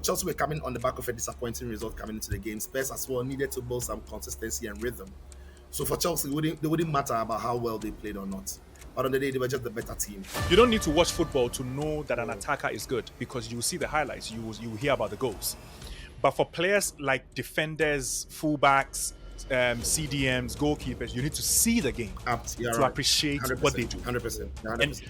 Chelsea were coming on the back of a disappointing result coming into the game. Spurs as well needed to build some consistency and rhythm. So for Chelsea, it wouldn't matter about how well they played or not. But on the day, they were just the better team. You don't need to watch football to know that an attacker is good, because you see the highlights, you hear about the goals. But for players like defenders, fullbacks, CDMs, goalkeepers, you need to see the game to appreciate what they do. 100%.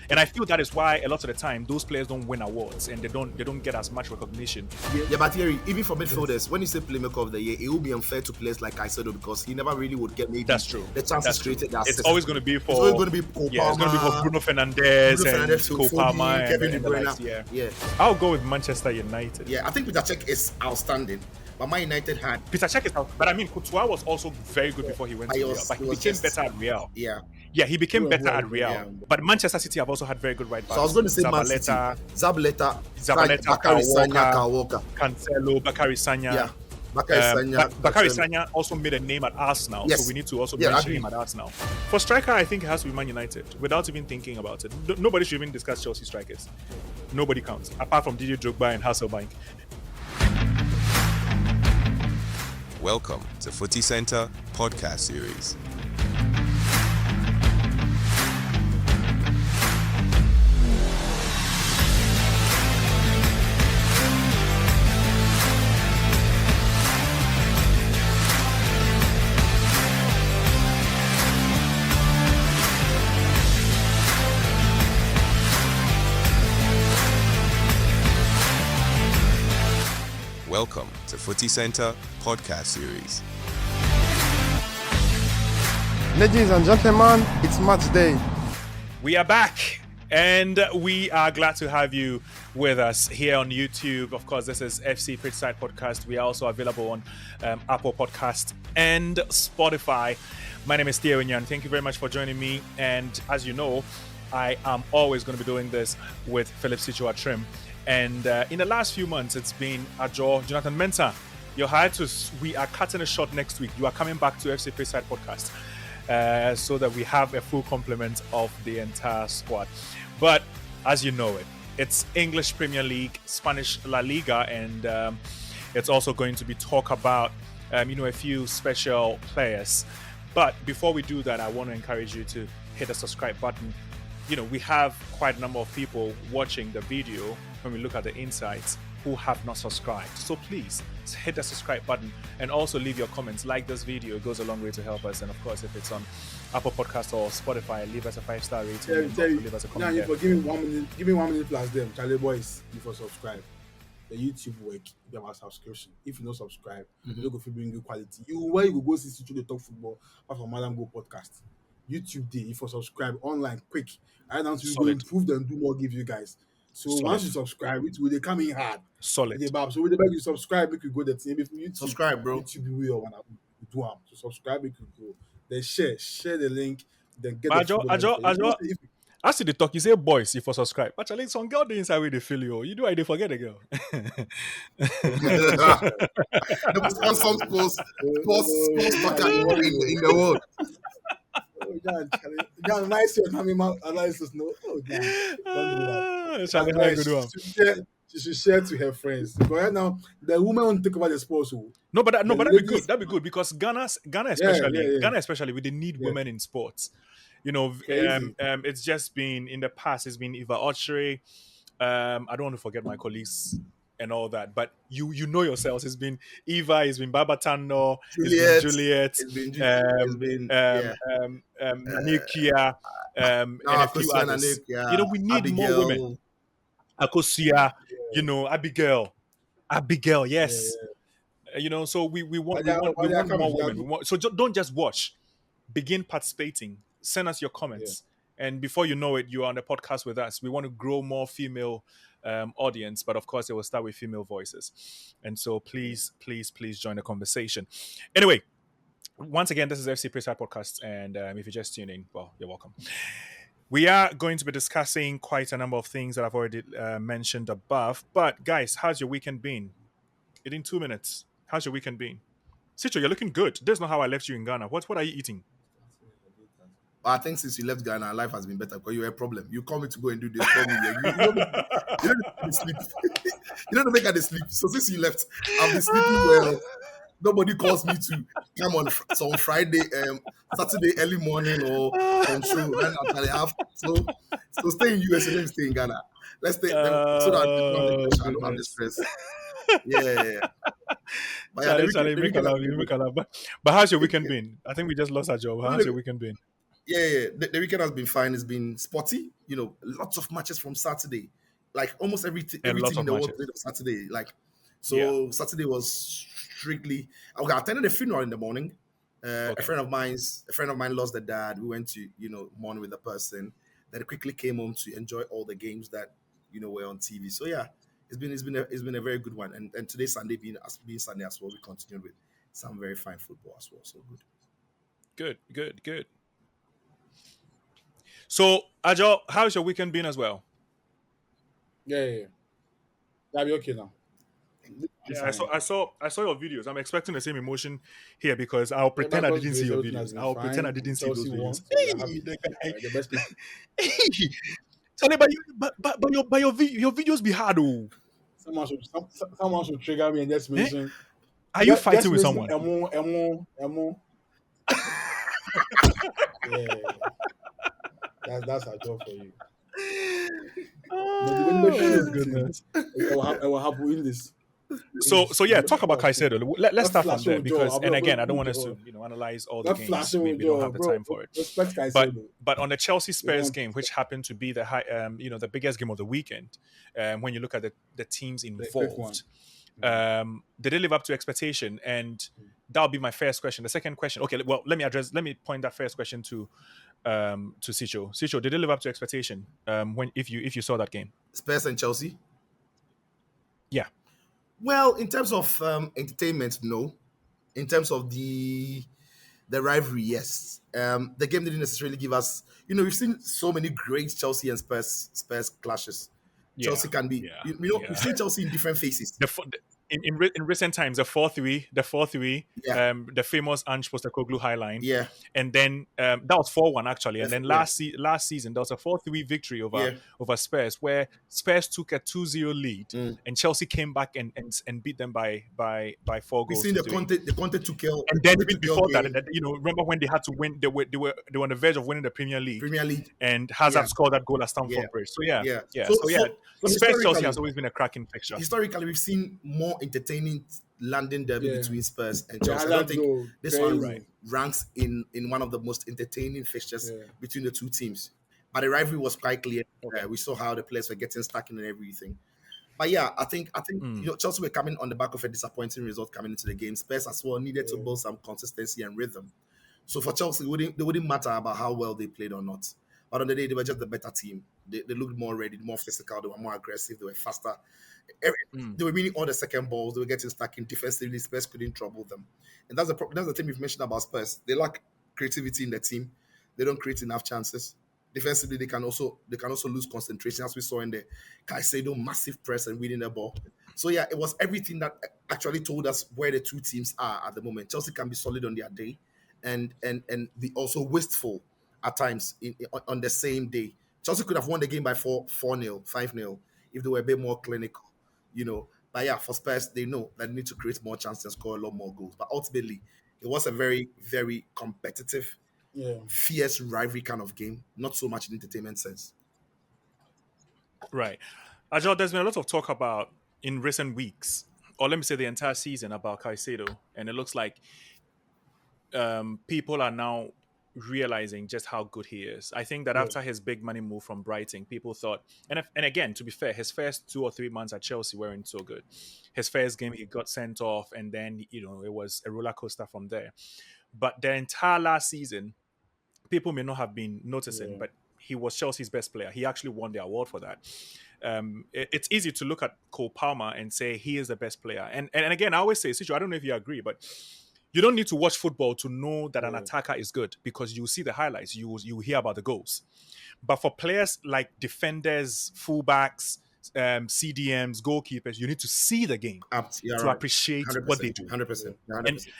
And I feel that is why a lot of the time those players don't win awards and they don't get as much recognition. Yeah, but Thierry, even for midfielders, when you say playmaker of the year, it will be unfair to players like Caicedo because he never really would get maybe That's true. the chances created. It's always going to be for. It's always going to be Cobham, it's going to be for Bruno Fernandes, Cole Palmer, Kevin De Bruyne. Yeah. I'll go with Manchester United. Yeah, I think Peter Cech is outstanding. But Man United had Peter Cech is out, but I mean Courtois was also very good before he went to Real. But he became better at Real. Yeah, he became better at Real. Yeah. But Manchester City have also had very good right backs. So I was going to say Zabaleta, Bakary Walker, Cancelo, Bakary Sagna. Yeah. Bakary Sagna also made a name at Arsenal, so we need to also mention him at Arsenal. For striker, I think it has to be Man United, without even thinking about it. Nobody should even discuss Chelsea strikers. Nobody counts, apart from Didier Drogba and Hasselbank. Welcome to Footy Centre Podcast Series. Welcome to Footy Centre Podcast Series. Ladies and gentlemen, it's match day. We are back, and we are glad to have you with us here on YouTube. Of course, this is FC Pitchside Podcast. We are also available on Apple Podcast and Spotify. My name is Theo Nyan. Thank you very much for joining me. And as you know, I am always going to be doing this with Philip Sichua Trim. And in the last few months, it's been Ajo, Jonathan Mensah, your hiatus. We are cutting it short next week. You are coming back to FC Pitchside Podcast so that we have a full complement of the entire squad. But as you know it's English Premier League, Spanish La Liga, and it's also going to be talk about a few special players. But before we do that, I want to encourage you to hit the subscribe button. We have quite a number of people watching the video when we look at the insights who have not subscribed. So please hit the subscribe button and also leave your comments. Like this video, it goes a long way to help us. And of course, if it's on Apple Podcast or Spotify, leave us a 5-star rating. Leave us a comment. Yeah, give me 1 minute plus them. Charlie boys, before subscribe. The YouTube work, you have a subscription. If you don't subscribe, you don't go bring good quality. Where you go see to the talk football apart from Madam Go podcast. YouTube day, if you subscribe online quick. I now to go improve them, do more give you guys. So once you subscribe, they come in hard. Solid. So with the bag you subscribe, make you go the team. If you subscribe, bro. YouTube be where you want to do them. So subscribe, make you go. Then share the link. Then get Ajo. I see the talk. You say boys, if you subscribe. But actually, some girl inside where they feel you. You do I they forget the girl. The most handsome sports backer in the world. John, nice your coming out analysis. No, don't do that. She should share to her friends. Because right now, the women won't take over the sports. No, but that'd be good. That'd be good because Ghana especially, we didn't need women in sports. It's just been in the past. It's been Eva Ochre. I don't want to forget my colleagues and all that, but you know yourselves. It's been Eva, it's been Babatano, Juliet, Nikia, and a few others. We need Abigail. more women. Akosia, Abigail, yes. So we want more women. So don't just watch. Begin participating. Send us your comments. And before you know it, you are on the podcast with us. We want to grow more female audience, but of course it will start with female voices. And so please join the conversation. Anyway, once again, this is FC Pitchside Podcast, and if you're just tuning, well, you're welcome. We are going to be discussing quite a number of things that I've already mentioned above. But guys, how's your weekend been? In 2 minutes, how's your weekend been? Sitcho, you're looking good. That's not how I left you in Ghana. What are you eating? But I think since you left Ghana, life has been better because you were a problem. You call me to go and do this, call me. You don't make me sleep. You don't make me sleep. So since you left, I've been sleeping well. Nobody calls me to come on some Friday, Saturday early morning or some show. Right now, I have so stay in US and let me stay in Ghana. Let's stay so that I don't have the stress. Yeah. But yeah, Charlie, make a laugh. But how's your weekend been? I think we just lost our job. How's your weekend been? Yeah. The weekend has been fine. It's been sporty. Lots of matches from Saturday. Like almost every team in the world played on Saturday. Saturday was strictly. Okay, I attended a funeral in the morning. A friend of mine lost their dad. We went to mourn with the person. Then quickly came home to enjoy all the games that were on TV. So yeah, it's been a very good one. And today Sunday being Sunday as well, we continued with some very fine football as well. So good. So Ajo, how's your weekend been as well? Yeah. That'll be okay now. Yeah, I saw your videos. I'm expecting the same emotion here because I'll pretend I didn't see your videos. I'll pretend I didn't see those videos. The best people. Charlie, but your videos be hard, oh. Someone should trigger me and just mention. Are you fighting with someone? Emo. Yeah. That's our job for you. Oh, goodness. I will have win this. So yeah, talk about Caicedo. Let's start from there because, and again, I don't want us to analyze all the games. We don't have the time for it. But on the Chelsea Spurs game, which happened to be the the biggest game of the weekend, when you look at the teams involved, did they live up to expectation? And that'll be my first question. The second question, okay, well, let me point that first question to Sicho. Sicho, did they live up to expectation? If you saw that game, Spurs and Chelsea. Yeah. Well, in terms of entertainment, no. In terms of the rivalry, yes. The game didn't necessarily give us. We've seen so many great Chelsea and Spurs clashes. Yeah, Chelsea can be. We've seen Chelsea in different phases. In recent times, the 4-3, the famous Ange Postecoglou high line, and then that was 4-1 actually, and then last season there was a 4-3 victory over Spurs, where Spurs took a 2-0 lead, and Chelsea came back and beat them by 4 goals. We've seen the Conte Tuchel, and then even before that, remember when they had to win? They were on the verge of winning the Premier League, and Hazard scored that goal at Stamford Bridge. So Spurs Chelsea has always been a cracking fixture. Historically, we've seen more entertaining London derby between Spurs and Chelsea. I don't think this one ranks in one of the most entertaining fixtures between the two teams. But the rivalry was quite clear. We saw how the players were getting stuck in and everything. But yeah, I think Chelsea were coming on the back of a disappointing result coming into the game. Spurs as well needed to build some consistency and rhythm. So for Chelsea, it wouldn't matter about how well they played or not. But on the day, they were just the better team. They looked more ready, more physical. They were more aggressive. They were faster. They were winning all the second balls. They were getting stuck in defensively. Spurs couldn't trouble them. And that's the thing we've mentioned about Spurs. They lack creativity in the team. They don't create enough chances. Defensively, they can also lose concentration, as we saw in the Caicedo massive press and winning the ball. So yeah, it was everything that actually told us where the two teams are at the moment. Chelsea can be solid on their day, and be also wasteful at times on the same day. Chelsea could have won the game by 4-0, 5-0 if they were a bit more clinical, But yeah, for Spurs, they know that they need to create more chances and score a lot more goals. But ultimately, it was a very, very competitive, fierce rivalry kind of game. Not so much in entertainment sense. Right. Ajal, there's been a lot of talk about in recent weeks, or let me say the entire season, about Caicedo. And it looks like people are now realizing just how good he is. I think that after his big money move from Brighton, people thought, and again, to be fair, his first 2 or 3 months at Chelsea weren't so good. His first game, he got sent off, and then, it was a roller coaster from there. But the entire last season, people may not have been noticing, but he was Chelsea's best player. He actually won the award for that. It's easy to look at Cole Palmer and say he is the best player. And again, I always say, Sicho, I don't know if you agree, but you don't need to watch football to know that an attacker is good, because you see the highlights, you hear about the goals. But for players like defenders, fullbacks, CDMs, goalkeepers, you need to see the game to appreciate what they do. 100%.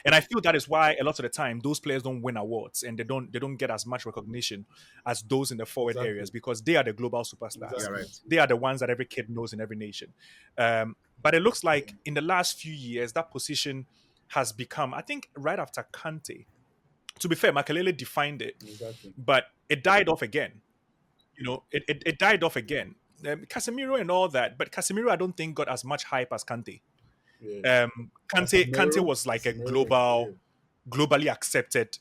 And I feel that is why a lot of the time those players don't win awards and they don't get as much recognition as those in the forward areas, because they are the global superstars. They are the ones that every kid knows in every nation. But it looks like in the last few years that position has become, I think, right after Kante. To be fair, Makelele defined it, but it died off again. It died off again. Casemiro and all that, but Casemiro I don't think got as much hype as Kante. Kante was like a globally accepted,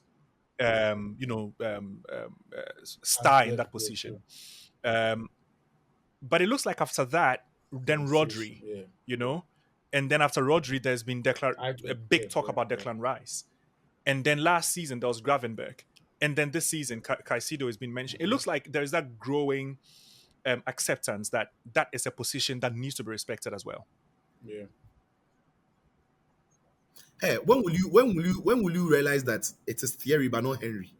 star in that position. But it looks like after that, then Rodri, and then after Rodri, there's been a big talk about Declan Rice, and then last season there was Gravenberch, and then this season Caicedo has been mentioned. It looks like there's that growing acceptance that is a position that needs to be respected as well. Yeah. Hey, when will you realize that it is Thierry but not Henry?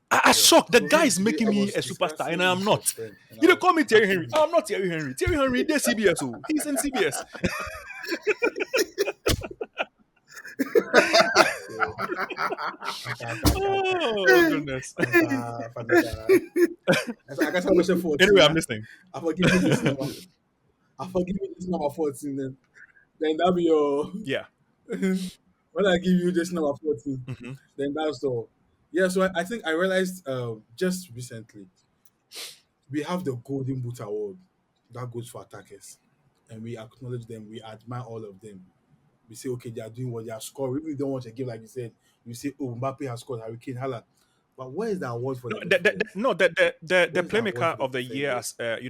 I shocked. The guy is making me a superstar, and I'm not. You don't call me Thierry Henry. I'm not Thierry Henry. Thierry Henry, they're CBS. He's in CBS. Oh goodness. Anyway, I'm listening. I forgive you this number 14. Then that'll be your when I give you this number 14, then that's all. Yeah, so I think I realized just recently we have the Golden Boot Award that goes for attackers, and we acknowledge them, we admire all of them. We say, okay, they are doing what they are scoring. If we don't watch a game like you said, you say, oh, Mbappe has scored, Harry Kane, Haaland. But where is the award for the playmaker of the year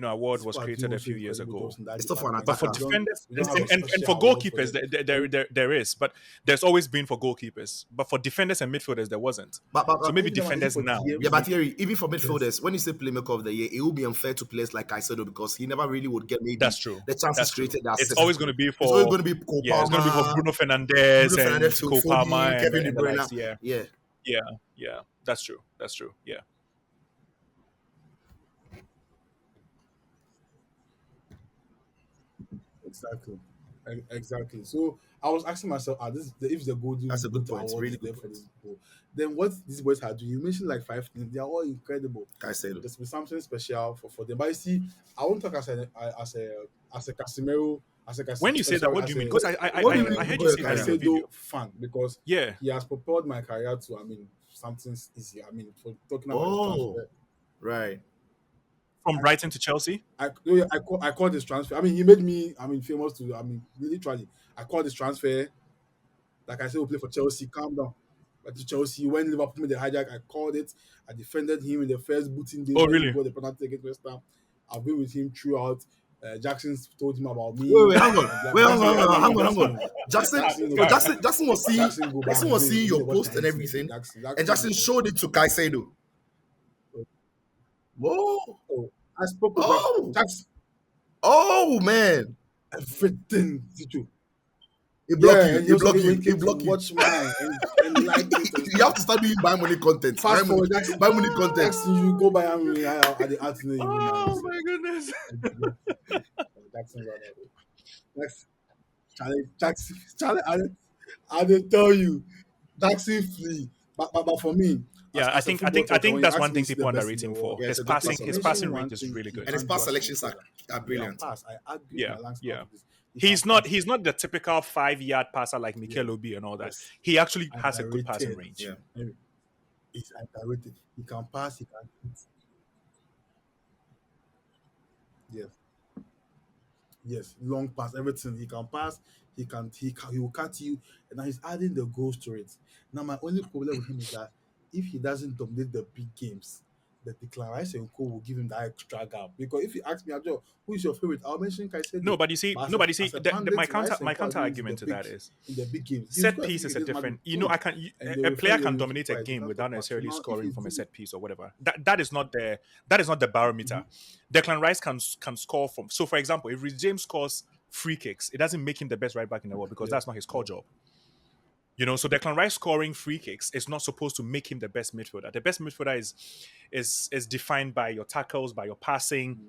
award was created a few years ago. It's not for an attacker. But for defenders and for goalkeepers, there is. But there's always been for goalkeepers. But for defenders and midfielders, there wasn't. So maybe defenders now. Yeah, but Thierry, even for midfielders, when you say playmaker of the year, it will be unfair to players like Caicedo because he never really would get maybe that's true. The chances created. It's always going to be for. It's always going to be Cole Palmer. It's going to be for Bruno Fernandes and Cole Palmer, Kevin De Bruyne. Yeah. That's true. Yeah. Exactly. So I was asking myself, if the Golden That's a good point. Award Really is there good for point. this goal, then what these boys are doing? You mentioned like 5 things. They are all incredible. Caicedo. There's been something special for them. But you see, I won't talk as a Casemiro. When you say that, what do you mean? Because I heard you say that in the video. Fan, because he has propelled my career to something easy. For talking about his transfer. Right. From Brighton to Chelsea? I called this transfer. He made me famous to literally. I called this transfer. Like I said, we'll play for Chelsea. Calm down. But to Chelsea, when Liverpool made the hijack, I called it. I defended him in the first booting day. Oh, really? He got the penalty against West Ham. I've been with him throughout. Jackson told him about me. Wait, hang on. Jackson was seeing your post and everything, and Jackson showed it to Caicedo. Whoa! I spoke about Jackson. Oh man! Everything, Tito. He block you. Watch mine and like it. You have to start doing buy money content. Fast forward, buy money content. You go buy me at the afternoon. Oh my goodness! Jackson, I didn't tell you, Jackson flee. But for me, I think that's one thing people underrate him for. His passing range is really good, and his pass selections are brilliant. I agree. Yeah. He's not the typical 5-yard passer like Mikel Obi and all that. He actually has a good passing range. Yeah. He's underrated. He can pass. He can hit. Yes, long pass, everything. He can pass. He will cut you, and now he's adding the goals to it. Now my only problem with him is that if he doesn't dominate the big games, the Declan Rice and Co will give him that extra gap. Because if you ask me, Joe, who is your favorite? I'll mention Caicedo. No, but you see, my counter argument to that is in the big games. Set piece is a different. A player can dominate a game without necessarily scoring from a set piece or whatever. That is not the barometer. Declan Rice can score from. So, for example, if Reece James scores free kicks, it doesn't make him the best right back in the world because that's not his core job. So Declan Rice scoring free kicks is not supposed to make him the best midfielder. The best midfielder is defined by your tackles, by your passing,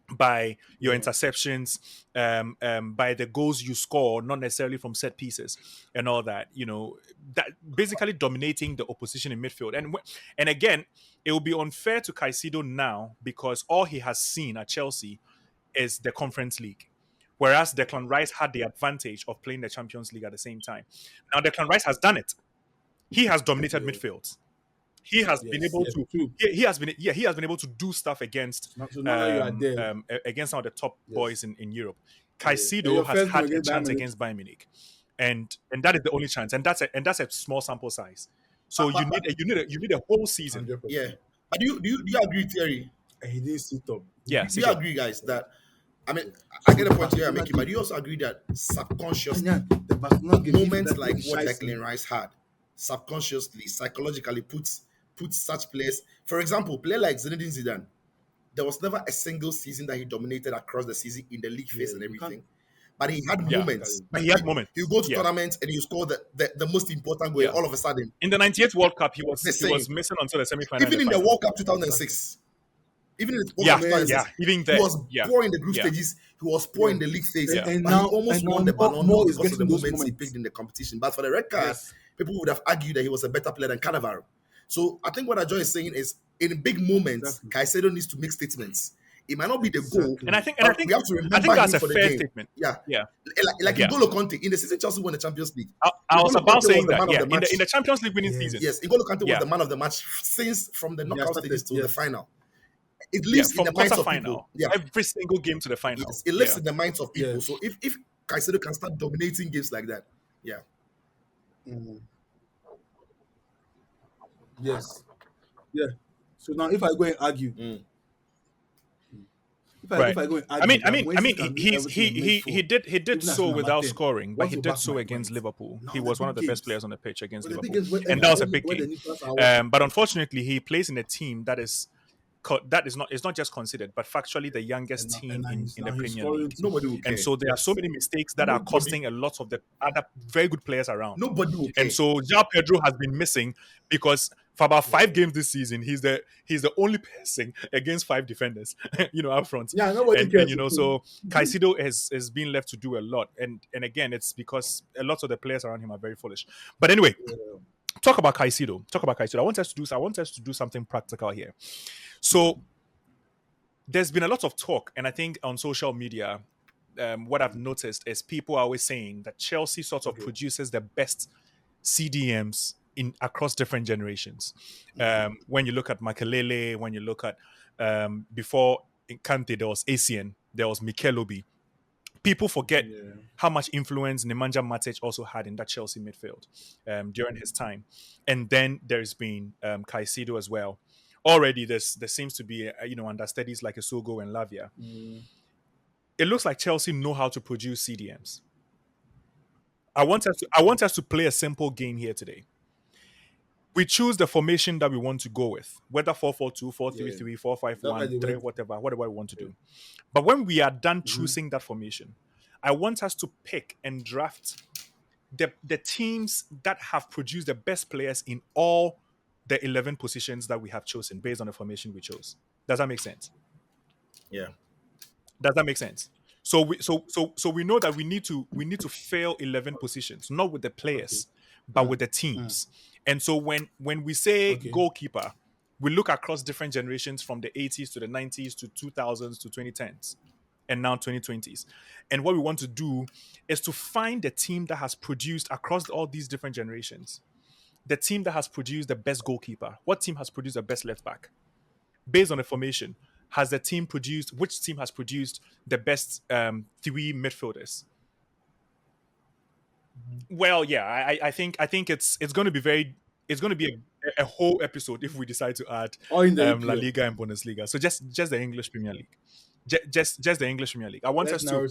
by your interceptions, by the goals you score, not necessarily from set pieces and all that. That basically dominating the opposition in midfield. And again, it will be unfair to Caicedo now because all he has seen at Chelsea is the Conference League. Whereas Declan Rice had the advantage of playing the Champions League at the same time. Now Declan Rice has done it. He has dominated midfield. He has been able to. He has been able to do stuff against against some of the top boys in Europe. Caicedo has had a chance against Bayern Munich, and that is the only chance, and that's a small sample size. So you need a whole season. 100%. Yeah, but do you agree, Thierry? He didn't sit up. Yeah, do you agree, guys, that? I mean, I get the point you're making, but do you also agree that subconsciously, moments like what Declan Rice had, subconsciously, psychologically puts such players, for example, a player like Zinedine Zidane, there was never a single season that he dominated across the season in the league phase and everything. But he had moments. But he had moments. He'll go to tournaments and he'll score the most important goal all of a sudden. In the 98th World Cup, he was missing until the semi-final. Even in the World Cup 2006. Even in the World Cup 2006. Even there. He was poor in the group stages. He was poor in the league phase. And now, he almost won the Ballon d'Or because of the moments he picked in the competition. But for the red card, people would have argued that he was a better player than Cannavaro. So I think what Ajoy is saying is, in big moments, Caicedo needs to make statements. It might not be the goal, and I think we have to remember that's a for fair the statement. Like N'Golo Kante in the season Chelsea won the Champions League. I was about saying that. In the Champions League winning season. Yes, N'Golo Kante was the man of the match since from the knockout stages to the final. It lives in the minds of people. Every single game to the final. Yes, it lives in the minds of people. So if Caicedo can start dominating games like that, Yes. Yeah. So now, if I go and argue, if I go and argue, he did so without scoring, but he did so against Liverpool. He was one of the best players on the pitch against Liverpool, and that was a big game. But unfortunately, he plays in a team that is not just considered, but factually the youngest team in the Premier League. And so there are so many mistakes that are costing a lot of the other very good players around. Nobody will care. And so João Pedro has been missing because for about 5 games this season, he's the only person against 5 defenders, up front. Yeah, nobody cares. And so Caicedo has been left to do a lot. And again, it's because a lot of the players around him are very foolish. But anyway, talk about Caicedo. I want us to do something practical here. So there's been a lot of talk, and I think on social media, what I've noticed is people are always saying that Chelsea sort of produces the best CDMs across different generations. When you look at Makelele, when you look at before Kante, there was Asian, there was Mikel Obi. People forget how much influence Nemanja Matic also had in that Chelsea midfield during his time. And then there's been Caicedo as well. Already there seems to be, understudies like Esogo and Lavia. It looks like Chelsea know how to produce CDMs. I want us to play a simple game here today. We choose the formation that we want to go with, whether 4-4-2, 4-3-3, 4-5-1, 3, whatever we want to do. But when we are done choosing that formation, I want us to pick and draft the teams that have produced the best players in all the 11 positions that we have chosen based on the formation we chose. Does that make sense? Yeah. Does that make sense? So we know that we need to fill 11 positions, not with the players, but with the teams. And so when we say goalkeeper, we look across different generations from the 80s to the 90s to 2000s to 2010s and now 2020s. And what we want to do is to find the team that has produced across all these different generations, the team that has produced the best goalkeeper. What team has produced the best left back? Based on the formation, which team has produced the best 3 midfielders? Well, yeah, I think it's going to be a whole episode if we decide to add La Liga and Bundesliga. So just the English Premier League, just the English Premier League. I want us to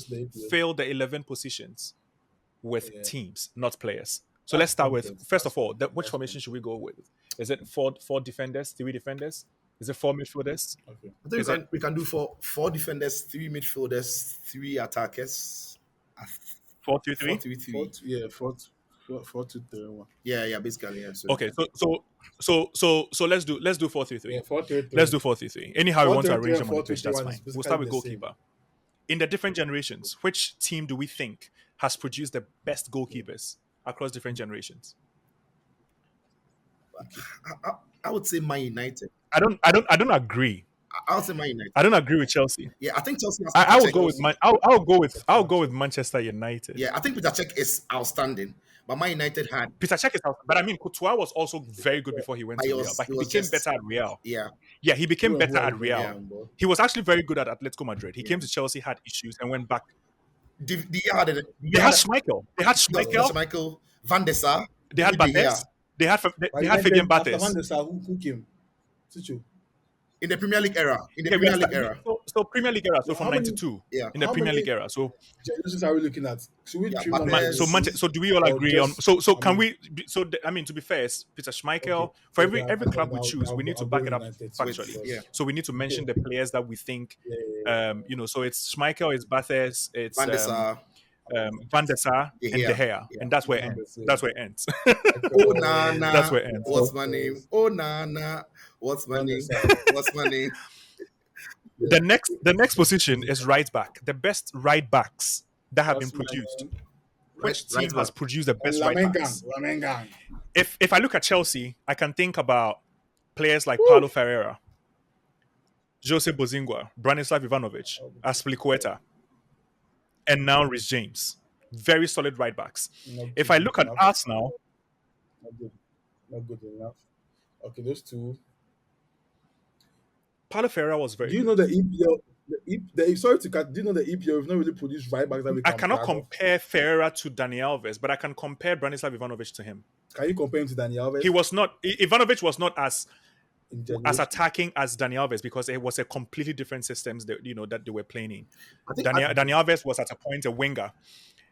fill the 11 positions with teams, not players. So let's start with, first of all, which formation should we go with? Is it 4 defenders, 3 defenders? Is it 4 midfielders? Okay. I think we can do 4 defenders, 3 midfielders, 3 attackers. 4-2-3? 4. 4-2-3-1. Yeah, basically. Yeah. Okay, so let's do 4-3-3. Yeah, 4-3-3. Let's do 4-3-3. Anyhow we want to 4-3-3 arrange and them on the pitch, that's 4-2-3-1 fine. is We'll start with basically the goalkeeper. In the different generations, which team do we think has produced the best goalkeepers across different generations? I would say Man United. I don't agree. I would say Man United. I don't agree with Chelsea. Yeah, I think Chelsea. I would go with I'll go with Manchester United. Yeah, I think Peter Cech is outstanding, but Man United had Peter Cech is out, but I mean Courtois was also very good before he went to Real, but he became better at Real. Yeah, he became better at Real. Yeah. He was actually very good at Atletico Madrid. He came to Chelsea, had issues, and went back. They had Schmeichel. They had Schmeichel, Van der Sar. They had Barthez. They had Fabian Barthez. Van der Sar, who came? Tuchel. In the Premier League era. So Premier League era. So from 92. Yeah. In the Premier League era. So generations are we looking at? Should we so do we all agree on? So can we? So I mean, to be fair, it's Peter Schmeichel. For every club we choose, we need to back it up factually. Yeah. So we need to mention the players that we think. So it's Schmeichel, it's Barthez, it's Van der Sar. Van der Sar and De Gea, and that's where it ends. That's where it ends. Oh Nana, that's where it ends. What's my name? Oh Nana, what's my name? What's my name? The next position is right back. The best right backs that have been produced. Which team has produced the best right backs? If I look at Chelsea, I can think about players like Paulo Ferreira, Jose Bozingua, Branislav Ivanovic, Azpilicueta, and now Reece James. Very solid right backs. If I look at Arsenal, not good enough. Okay, those two. Paulo Ferreira was very. Do you know the EPL? Sorry to cut. Do you know the EPL? We've not really produced right backs that we can. I cannot compare Ferreira to Dani Alves, but I can compare Branislav Ivanovic to him. Can you compare him to Dani Alves? He was not. Ivanovic was not as attacking as Dani Alves because it was a completely different systems that that they were playing in. Dani Alves was at a point a winger.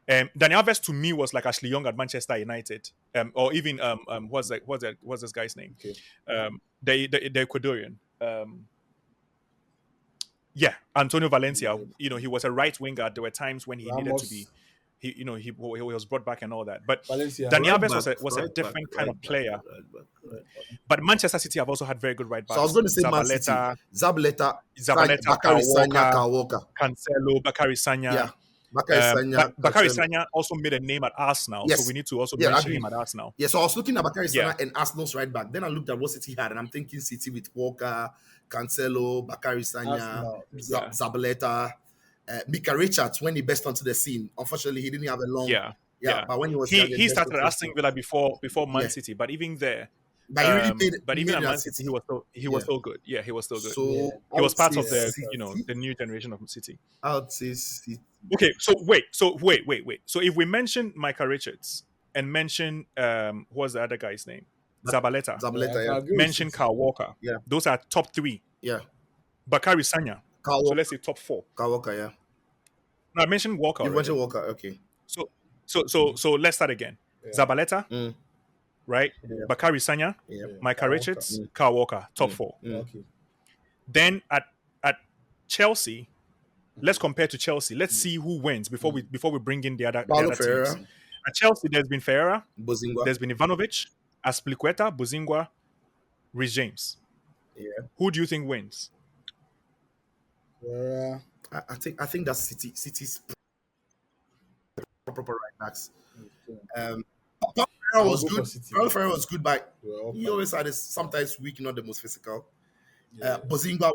Dani Alves to me was like Ashley Young at Manchester United, or even what's this guy's name? Okay. The Ecuadorian. Antonio Valencia. He was a right winger. There were times when he needed to be. He was brought back and all that. But Valencia, Dani Alves was a different kind of player. But Manchester City have also had very good right backs. So I was going to say Zabaleta, Bakary Walker, Cancelo, Bakary Sagna. Yeah. Bakary Sagna also made a name at Arsenal, so we need to also mention him at Arsenal. Yeah, so I was looking at Bakary Sagna and Arsenal's right back. Then I looked at what City had, and I'm thinking City with Walker, Cancelo, Bakary Sagna, Zabaleta, Mika Richards when he burst onto the scene. Unfortunately, he didn't have a long. Yeah. But when he was he started at Aston Villa before Man City, but even there. But he really played. But even at Man City, he was still good. Yeah, he was still good. So he was part of the the new generation of City. I would say City. Okay, so wait. So if we mention Micah Richards and mention what's the other guy's name? Zabaleta, mention Kyle Walker. Yeah. Those are top 3. Yeah. Bakary Sagna. So let's say top 4. Kyle Walker, yeah. No, I mentioned Walker. You mentioned Walker, okay. So let's start again. Zabaleta, right? Yeah. Bakary Sagna, Micah Richards, Kyle Walker, top 4. Okay. Then at Chelsea, let's compare to Chelsea. Let's see who wins before we bring in the other Ferreira. teams. At Chelsea, there's been Ferreira, Bozingua. There's been Ivanovic, Azpilicueta, Bozingua, Reece James. Yeah. Who do you think wins? I think that's City's proper right backs. Paulo Ferreira was good. Paulo Ferreira was good, but he always had this sometimes weak, not the most physical. Bozingua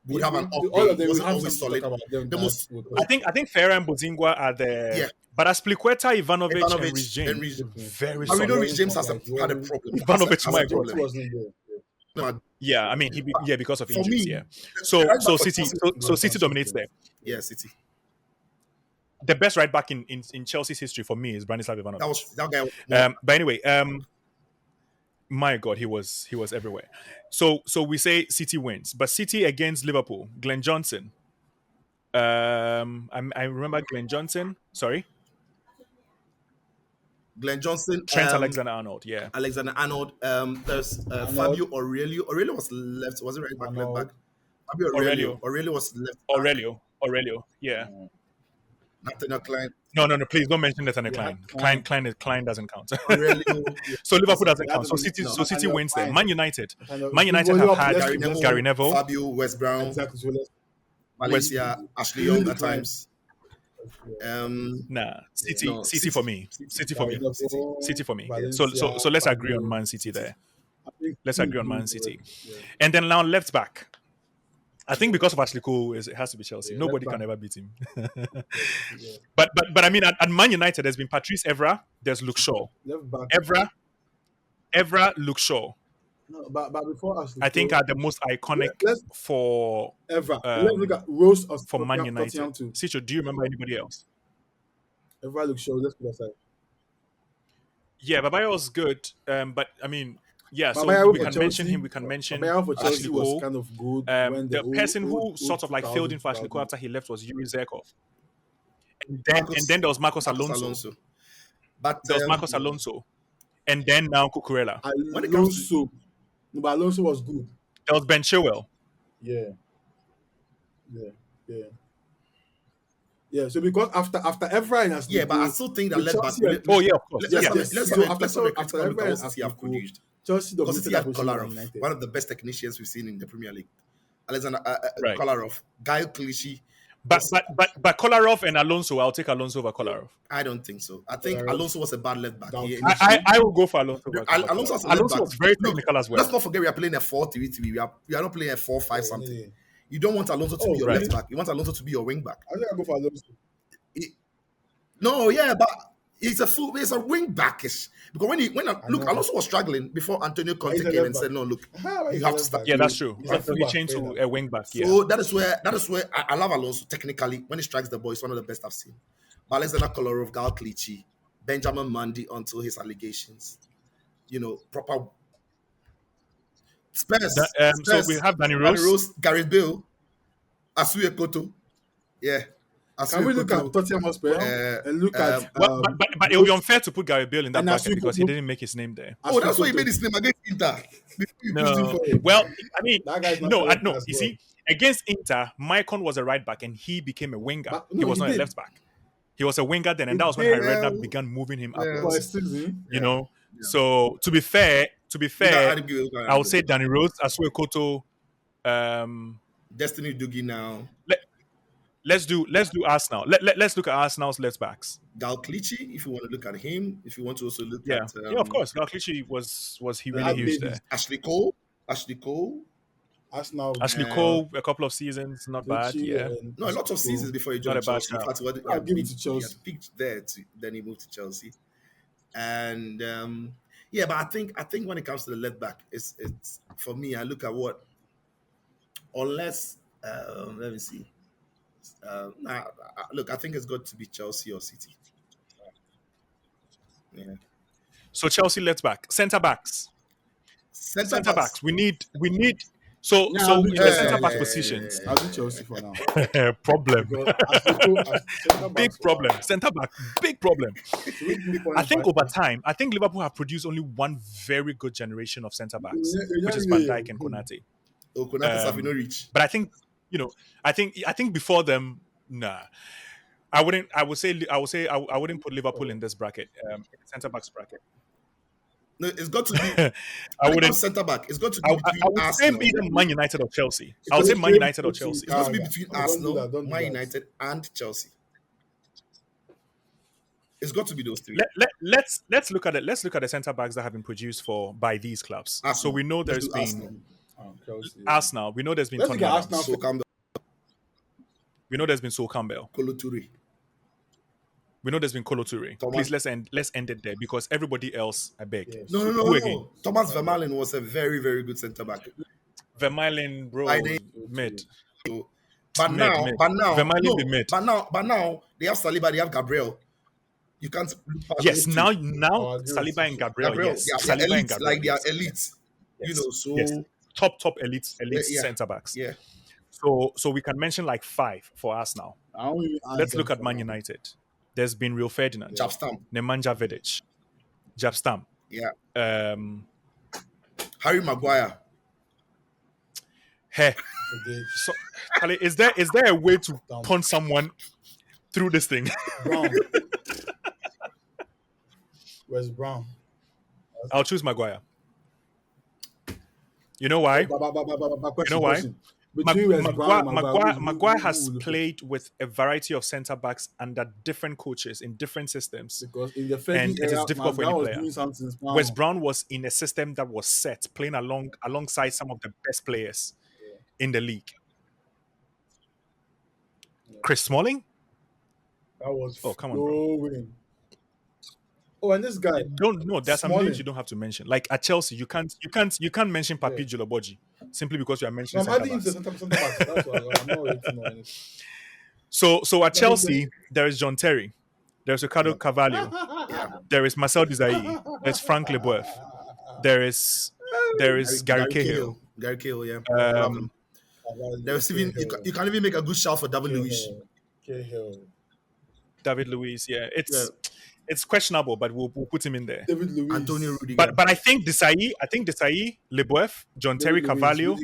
would have an off day. He wasn't always solid. I think Ferreira and Bozingua are there. Yeah. But Azpilicueta, Ivanovic, and Reece James, very solid. I mean, Reece James had a problem. Ivanovic, my problem. Yeah, I mean, because of injuries. Me, So City dominates there. Yeah, City. The best right back in Chelsea's history for me is Branislav Ivanovic. That guy. But anyway, my God, he was everywhere. So we say City wins, but City against Liverpool, Glenn Johnson. I remember Glenn Johnson. Sorry. Glenn Johnson, Trent Alexander-Arnold, Alexander-Arnold. There's Fabio Aurelio. Aurelio was left. Was it right back? Left back. Fabio Aurelio was left. Aurelio. Yeah. Nathaniel Klein. No, please don't mention Nathaniel Klein. Klein doesn't count. Aurelio. So Liverpool doesn't count. So City wins there. Man United have had Gary Neville, Fabio, West Brown, Masia, Ashley Young at times. City for me. City for me. So let's agree on Man City there. Let's agree on Man City. And then now left back. I think because of Ashley Cole, it has to be Chelsea. Yeah, nobody can ever beat him. But I mean, at Man United, there's been Patrice Evra, there's Luke Shaw. Evra, Luke Shaw. No, but before Ashley I think are the most iconic for Evra. Let's look at Rose for Man United. Sicho, do you remember anybody else? Evra, Luke Shaw. Let's put aside. Yeah, Babayo was good, but I mean. Yeah, so we can mention him. We can mention Ashley Cole. Was kind of good the person who sort of like filled in for Ashley Cole after he left was Yuri Zerkov. And then there was Marcos Alonso. But there was Marcos Alonso. And then now Cucurella. But Alonso was good. There was Ben Chilwell. Yeah, so because after Evra and Ashley but I still think that left back. Of course. Let's have produced. Chelsea had Kolarov, one of the best technicians we've seen in the Premier League. Alexander Kolarov, Guy Clichy. But Kolarov and Alonso, I'll take Alonso over Kolarov. I don't think so. I think Alonso was a bad left back. I will go for Alonso. Alonso was very technical as well. Let's not forget we are playing a 4-3-3. We are not playing a 4-5 something. You don't want Alonso to be your left back. You want Alonso to be your wing back. I think I'll go for Alonso. But it's a wing backish. Because when Alonso was struggling before Antonio Conte came and said, "No, look, you have to start." Yeah, that's true. He changed to a wing back. Yeah. So that is where I love Alonso technically. When he strikes the ball, he's one of the best I've seen. But Alexander Kolarov, Gal Clichy, Benjamin Mendy until his allegations. Proper Spurs. So we have Danny Rose, Gareth Bale, Asuye Koto. Yeah. Can we look at Tottenham Hotspur and look at... But it would be unfair to put Gary Bale in that bracket because he didn't make his name there. Oh, that's why he made his name against Inter. No. Well, I mean, no. You see, against Inter, Maicon was a right back and he became a winger. He was not a left back. He was a winger then, and that was when Harry Redknapp began moving him up. So to be fair, I would say Danny Rose, Asuye Koto, Destiny Dougie now. Let's do Arsenal. Let's look at Arsenal's left backs. Gal Clichy, if you want to look at him, if you want to also look at of course. Gal Clichy was he really huge there. Ashley Cole. Arsenal. Ashley Cole, a couple of seasons, not bad. Yeah. No, a lot of seasons before he joined Chelsea. In fact, I'll give it to Chelsea. He had peaked there, then he moved to Chelsea. And but I think when it comes to the left back, it's for me. I look at unless let me see. Look, I think it's got to be Chelsea or City. Yeah. So Chelsea left back, centre backs. We need. So in the centre back positions. I'll do Chelsea for now. Problem. Big problem. Centre back. Big problem. I think over time, Liverpool have produced only one very good generation of centre backs, which is Van Dijk and Konate. Oh, Konate have no reach. But I think. I think before them, nah. I wouldn't put Liverpool in this bracket, centre backs bracket. No, it's got to be. I wouldn't centre back. It's got to be between I would Arsenal. say either Man United or Chelsea. I would say Man United or Chelsea. It's got to be between Arsenal, Man United, and Chelsea. It's got to be those three. Let's look at it. Let's look at the centre backs that have been produced by these clubs. Arsenal. So we know there's been Arsenal. We know there's been Tottenham. We know there's been Sol Campbell. Kolo Touré. We know there's been Kolo Touré. Please let's end it there because everybody else, I beg. Yes. No. Thomas Vermaelen was a very, very good centre back. Vermaelen, bro, mid. But now, Vermaelen be mid. But now they have Saliba, they have Gabriel. You can't. Yes, now Saliba and Gabriel. Yes, Saliba and Gabriel. Like they are elites. Yes. Top elite centre backs. Yeah. So we can mention like 5 for Arsenal. Let's look at Man United. There's been Rio Ferdinand, Nemanja Vidic, Jaap Stam. Yeah. Harry Maguire. Hey. So, is there a way to punch someone through this thing. Brown. Where's Brown? I'll choose Maguire. You know why? You know why? Maguire has played with a variety of centre backs under different coaches in different systems, because in the and it is difficult for any player. Wes Brown Brown was in a system that was set, playing alongside some of the best players in the league. Chris Smalling? That was come on, bro. Oh, and this guy. There's some names you don't have to mention. Like at Chelsea, you can't mention Papi Djoloboji simply because you are mentioning centre backs. That's why I'm not waiting on it. So at Chelsea, there is John Terry, there's Ricardo Carvalho, there is Marcel Desailly, there's Frank Leboeuf, there is Gary Cahill. Gary Cahill, yeah. There's even you can't even make a good shout for David Luiz. David Luiz, yeah. It's questionable, but we'll put him in there. David Luiz. Antonio Rudiger. But I think Desailly, Leboeuf, John Terry Carvalho,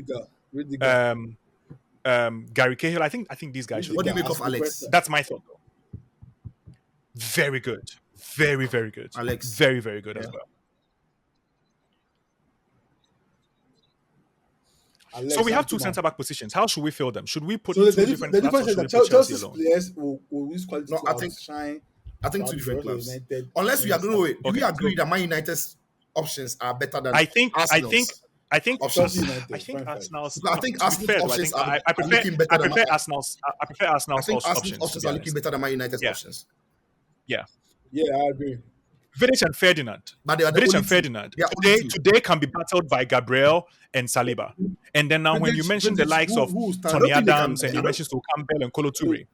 Gary Cahill. I think these guys should. What do you make of Alex? That's my thought. Very good. Very, very good. Alex. Very, very good as well. So we have two centre-back positions. How should we fill them? Should we put two different clubs, or should we put Chelsea alone? Players will use quality I think two different clubs. Unless we agree, do we agree that Man United's options are better than Arsenal's? I think options. I think Arsenal's. I think Arsenal's options are looking better than Arsenal's. I prefer Arsenal's options are looking better than Man United's options. Yeah, I agree. Vidic and Ferdinand. Vidic and Ferdinand today can be battled by Gabriel and Saliba. And then now when you mention the likes of Tony Adams and you mention Sol Campbell and Kolo Toure.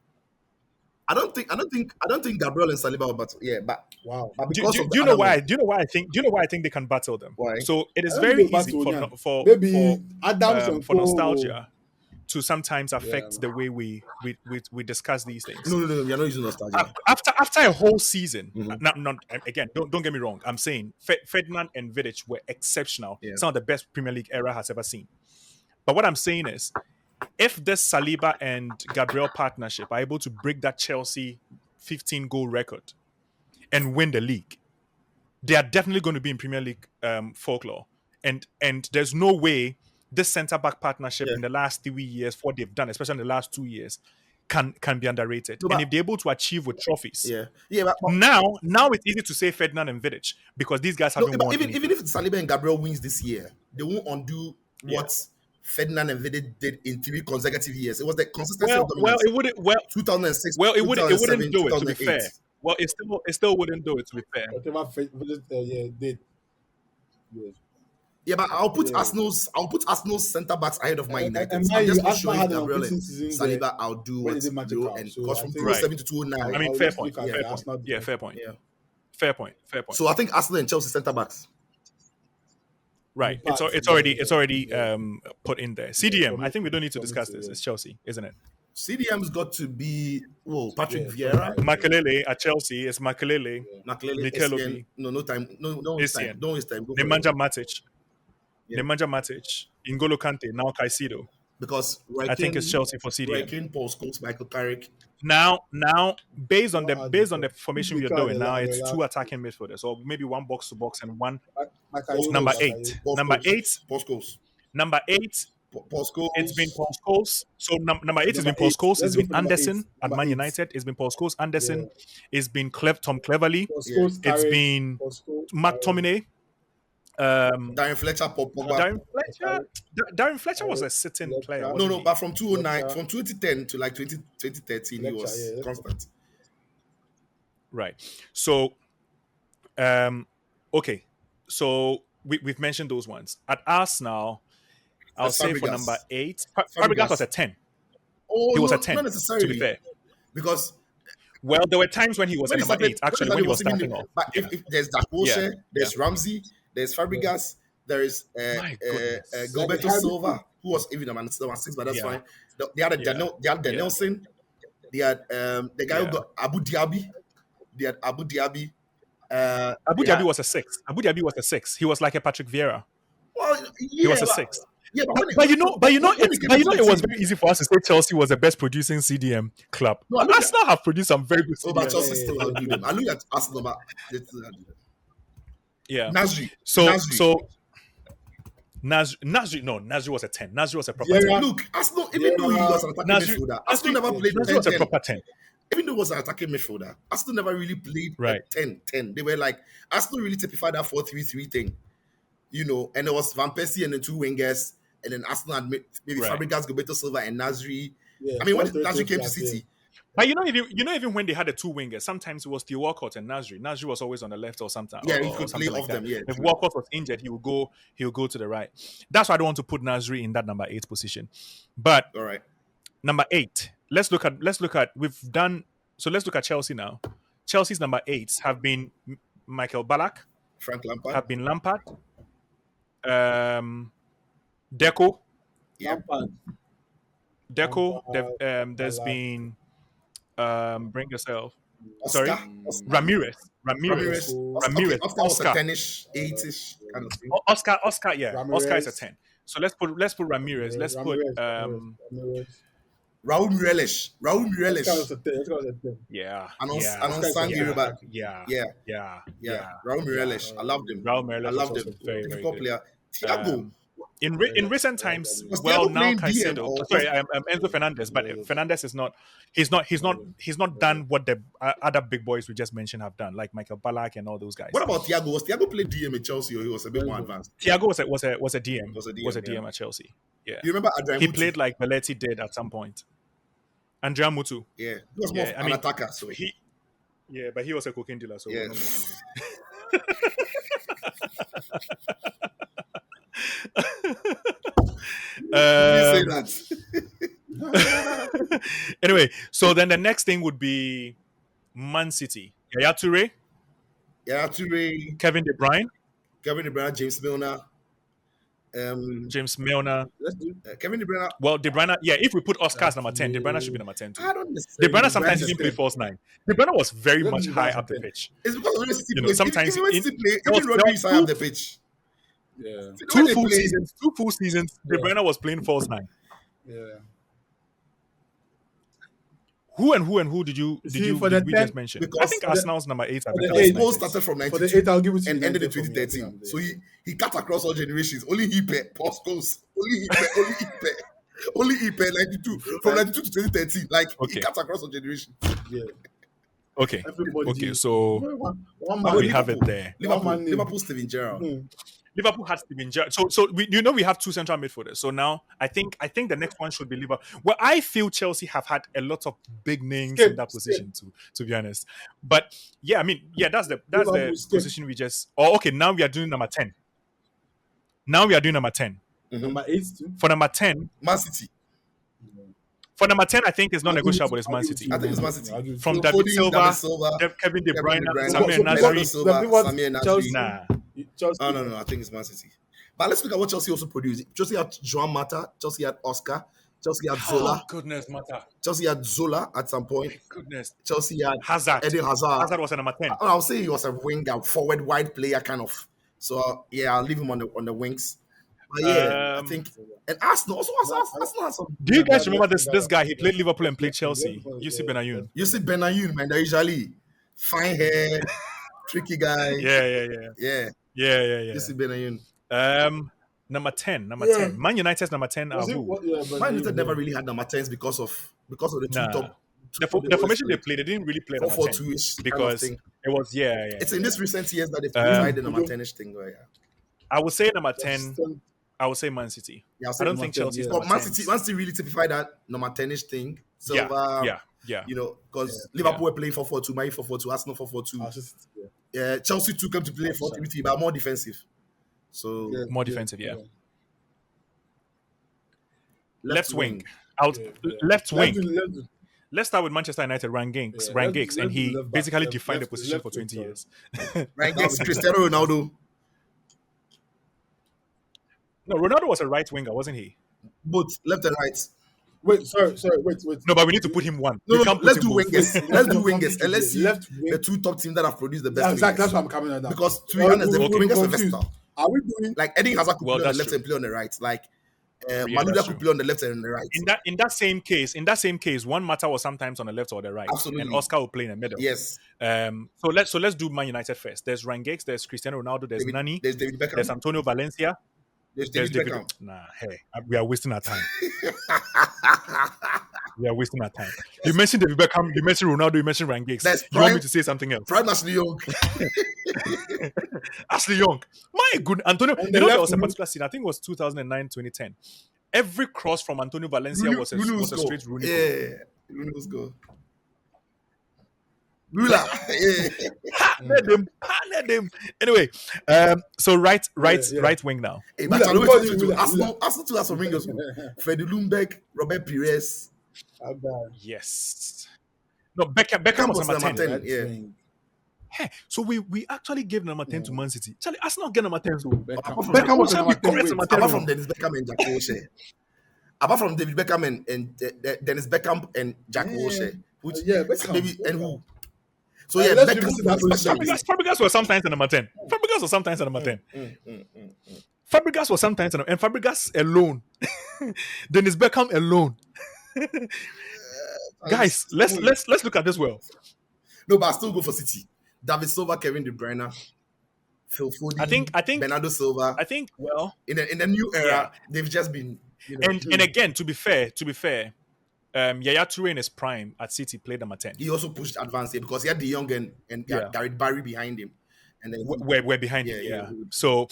I don't think Gabriel and Saliba will battle. Yeah, but wow. But do you know why? Do you know why I think they can battle them? Why? So it is very easy for Adams for nostalgia to sometimes affect the way we discuss these things. No, we are not using nostalgia. After a whole season, don't get me wrong. I'm saying Ferdinand and Vidic were exceptional. Yeah. Some of the best Premier League era has ever seen. But what I'm saying is, if this Saliba and Gabriel partnership are able to break that Chelsea 15-goal record and win the league, they are definitely going to be in Premier League folklore. And there's no way this centre-back partnership in the last 3 years, what they've done, especially in the last 2 years, can be underrated. And if they're able to achieve with trophies, but now it's easy to say Ferdinand and Vidic because these guys haven't won. Even if Saliba and Gabriel wins this year, they won't undo what Ferdinand and Vidic did in 3 consecutive years. It was the consistency of dominance. 2006. It wouldn't do it, to be fair. Well, it still wouldn't do it, to be fair. Whatever Vidic did. Yes. Yeah, but I'll put Arsenal's centre backs ahead of Man United. I'm just not sure if Gabriel and Saliba I'll do what they do, and because from 2007 to 2009. I mean, fair point. Fair point. Fair point. So I think Arsenal and Chelsea centre backs. Right. It's already put in there. CDM. I think we don't need to discuss this. It's Chelsea, isn't it? CDM's got to be Patrick Vieira. Makelele at Chelsea is Makelele. Makelele. No time. Don't waste time. Nemanja Matic. Nemanja Matic. N'Golo Kante. Now Caicedo. Because I think it's Chelsea for CDM. Raheem, Paul Scholes, Michael Carrick. Now, based on the formation we're doing now, it's 2 attacking midfielders, or maybe 1 box to box and 1 number 8. Number 8. Number 8. It's been Paul Scholes. So number 8 has been Paul Scholes. It's been Anderson at Man United. It's been Paul Scholes. Anderson. It's been Tom Cleverley. It's been McTominay. Darren Fletcher, Darren Fletcher was a sitting player. No, but from 2009, from 2010 to like 2013, he was constant. Right. So, okay. So we've mentioned those ones. At Arsenal, I'll say for number 8, Fabregas was a 10. He was a 10. Not necessarily, to be fair, because there were times when he was a number 8. Actually, when he was starting off. But if there's Dakoshe, there's Ramsey. There's Fabregas. There is Gilberto Silva, who was even number 6, but that's fine. They had Nelson. They had the guy who got Abu Dhabi. They had Abu Dhabi. Abu Dhabi was a 6. He was like a Patrick Vieira. Well, he was a 6. Yeah, it was very easy for us to say Chelsea was the best producing CDM club. No, Arsenal have produced some very good CDM. But Chelsea still outdo them. I look at Arsenal, but they still outdo them. Yeah. Nasri. Nasri was a 10. Nasri was a proper 10. Look, Arsenal, even though he was an attacking midfielder, Arsenal never played 10. Nasri was a proper 10. Even though he was an attacking midfielder, Arsenal never really played 10. They were like, Arsenal really typified that 4-3-3 thing. You know, and it was Van Persie and the two wingers, and then Arsenal had maybe Fabregas, Gilberto Silva, and Nasri. I mean, when Nasri came to City. But even when they had the two wingers, sometimes it was Theo Walcott and Nasri. Nasri was always on the left or something. Yeah, he could play off them. Yeah, if Walcott was injured, he would go to the right. That's why I don't want to put Nasri in that number 8 position. But all right, number 8. Let's look at. Let's look at Chelsea now. Chelsea's number 8s have been Michael Ballack, Frank Lampard, have been Lampard, Deco. Lampard. Deco. There's been bring yourself. Oscar? Sorry, Ramirez. Okay, Oscar was a 10ish, 8ish kind of thing. Oscar, yeah. Ramirez. Oscar is a 10. So let's put Ramirez. Let's put Raul Mireles. Oscar was a 10. Yeah. And on Sangiri back. Yeah. Raul Mireles. I loved him. Raul Mireles. I loved also him. very, very Difficult good. player. Thiago. In recent times, Was well, Thiago now playing Caicedo. DM or- Sorry, Enzo Fernandez, but Fernandez is not. He's not done what the other big boys we just mentioned have done, like Michael Ballack and all those guys. What about Thiago? Was Thiago played DM at Chelsea, or he was a bit more advanced? Thiago was a DM. Was a DM, Was a DM at Chelsea. Yeah. You remember Adrian He Mutu? played like Belletti did at some point. Andrea Mutu. Yeah, he was more of an attacker. So But he was a cocaine dealer. So yeah. Say that. Anyway, so then the next thing would be Man City. Yaya Toure, Kevin De Bruyne, James Milner. James Milner. Kevin De Bruyne. Well, De Bruyne, yeah, if we put Oscar as number 10, De Bruyne should be number 10 too. I don't De necessarily. Bruyne sometimes even played false 9. De Bruyne was very much high up the pitch. It's because when City You know, plays, sometimes even when in- City play, there was- even Rodri is high up the pitch. Yeah. When Two they full play- seasons, De Bruyne was playing false 9. Yeah. Who did you for the we 10 just mention? because I think for the- Arsenal's number 8 are for the better His than goal 9. started from For the 92 8, I'll give it to and you. ended in For me, 2013. yeah. So he cut across all generations. Only he paid post goals. Only he paid 92 from 92 to 2013. Like Okay. he cut across all generations. Yeah. Okay. Everybody Okay, did. so One we man. have it there. Liverpool, Steven Gerrard. Liverpool had Steven Gerrard. So we have 2 central midfielders. So now I think the next one should be Liverpool. Well, I feel Chelsea have had a lot of big names in that position to be honest. But yeah, I mean, yeah, that's the Liverpool position we just. Oh, okay. Now we are doing number 10. Number 8 too. For number 10, Man City. I think it's not negotiable. It's Man City. I think it's Man City. From So David Cody, Silva, Kevin De Bruyne, Bruyne, Samir so Nasri. Bernardo Silva, Samir Nasri. Chelsea. Nah. Chelsea. No. I think it's Man City. But let's look at what Chelsea also produced. Chelsea had Joan Mata. Chelsea had Oscar. Chelsea had Zola. Oh, goodness, Mata. Chelsea had Zola at some point. Goodness. Chelsea had Hazard. Eden Hazard. Hazard was a number 10. I'll say he was a winger, forward, wide player kind of. So yeah, I'll leave him on the wings. But yeah, I think and Arsenal also has some. Do you guys remember this guy? He played Liverpool and played Chelsea. Yusuf Benayoun. You see Benayoun, man, they're usually fine hair, tricky guy. Yeah. You see Benayoun. Number 10. Yeah. Man United's number 10 are Was it who? Man United never really had number 10s because of the two Nah. top. The formation they played, they didn't really play number 10 4-4-2-ish because kind of thing. it was It's in this recent years that they've tried the number 10ish thing. Where, I would say number 10. I would say Man City. I'll I say don't number think 10, Chelsea's yeah. number But Man 10. City really typified that number 10ish thing. Silva, Yeah. you know, because Liverpool were playing 4-4-2, Man 4-4-2, Arsenal 4-4-2. Chelsea too came to play 4-3-3, but more defensive. So More defensive, yeah. left wing. Left wing. Let's start with Manchester United, Ryan Giggs. Ryan Giggs, and he basically defined the position for 20 years. Ryan Giggs, Cristiano Ronaldo. No, Ronaldo was a right winger, wasn't he? Both left and right. Wait, sorry, wait. No, but we need to put him one. No, We can't put let's him do both. wingers. Let's do wingers, and let's see Left wing. the two top teams that have produced the best. Yeah, exactly. wingers. That's what I'm coming at now. Because to be honest, the wingers are confused. versatile. Are we doing? Like Eddie Hazard could play on that's the left true. and play on the right. Like Maluda could play on the left and the right. In that same case, one Mata was sometimes on the left or the right. Absolutely. And Oscar will play in the middle. Yes. So let's do Man United first. There's Ryan Giggs, there's Cristiano Ronaldo, there's Nani, there's David Beckham, there's Antonio Valencia. There's David Beckham. Nah, hey, we are wasting our time. We are wasting our time. You mentioned David Beckham, you mentioned Ronaldo, you mentioned Ryan Giggs. You want me to say something else? Prime Ashley Young. Ashley Young. My good Antonio. There was a particular scene, I think it was 2009-2010. Every cross from Antonio Valencia was a straight Rooney goal. Yeah, Rooney's goal. Lula. Partner them. Anyway, so right wing now. Hey, but Arsenal too has some ringers. Freddie Ljungberg, Robert Pires. Yes. No, Beckham was number 10. Yeah. Hey, so we actually gave number 10 to Man City. Charlie, Arsenal get number 10. So Beckham was number 10. Apart from Dennis Beckham and Jack Wilshere. Apart from David Beckham and Dennis Beckham and Jack Wilshere. Maybe and who? So yeah, Fabregas was sometimes a number 10. Fabregas was sometimes a number 10. Fabregas was sometimes and Fabregas alone. Dennis Beckham alone. Guys, let's look at this well. No, but I still go for City. David Silva, Kevin De Bruyne, Phil Foden. I think Bernardo Silva. I think in the new era, they've just been. And again, to be fair, Yaya Toure in his prime at City played number 10. He also pushed advanced here because he had De Jong and Gareth Barry behind him, and then we're behind him. Yeah. So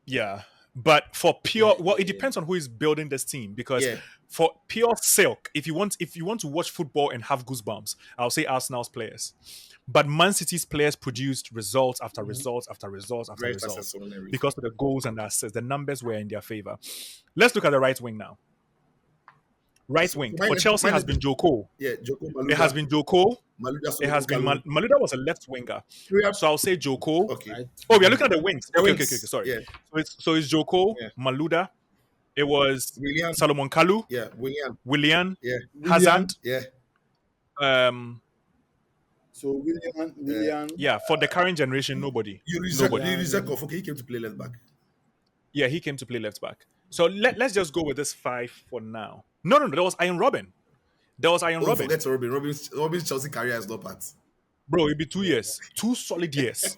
yeah, but for pure, it depends on who is building this team because for pure silk, if you want to watch football and have goosebumps, I'll say Arsenal's players. But Man City's players produced results after results after results after results because of the goals and the assists. The numbers were in their favor. Let's look at the right wing now. Right wing for Chelsea has been Joe Cole. Yeah, Joe Cole. Maluda. It has been Joe Cole. Maluda, it has been Maluda was a left winger, so I'll say Joe Cole. Okay. Oh, we are looking at the wings. Okay. Sorry. Yeah. So it's Joe Cole, Maluda. It was Willian. Salomon Kalou. Yeah, Willian. Yeah. Hazard. Yeah. So Willian. Yeah, for the current generation, nobody. Yuri he came to play left back. Yeah, he came to play left back. So let's just go with this 5 for now. No, there was Iron Robin. Forget Robin. Robin's Chelsea career is not part. Bro, it'll be 2 years. 2 solid years.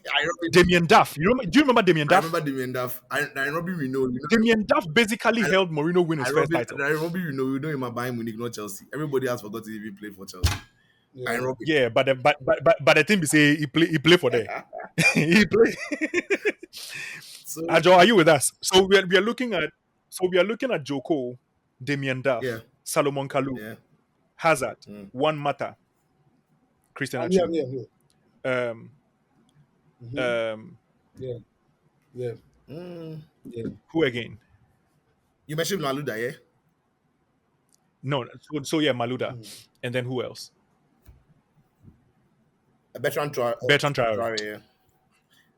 Damien Duff. Do you remember Damien Duff? I remember Damien Duff. Iron Robin, we know. Damien Duff basically helped Mourinho win his first title. Iron Robin, we know him at Bayern Munich, not Chelsea. Everybody has forgotten if he played for Chelsea. Yeah, but the thing be say he play for them. He play. So, Ajo, are you with us? So we are looking at Joe Cole, Damien Duff, Salomon Kalou, Hazard, Juan Mata, Christian Achu. Who again? You mentioned Maluda, yeah? No, so Maluda. And then who else? Bertrand Traore. Yeah.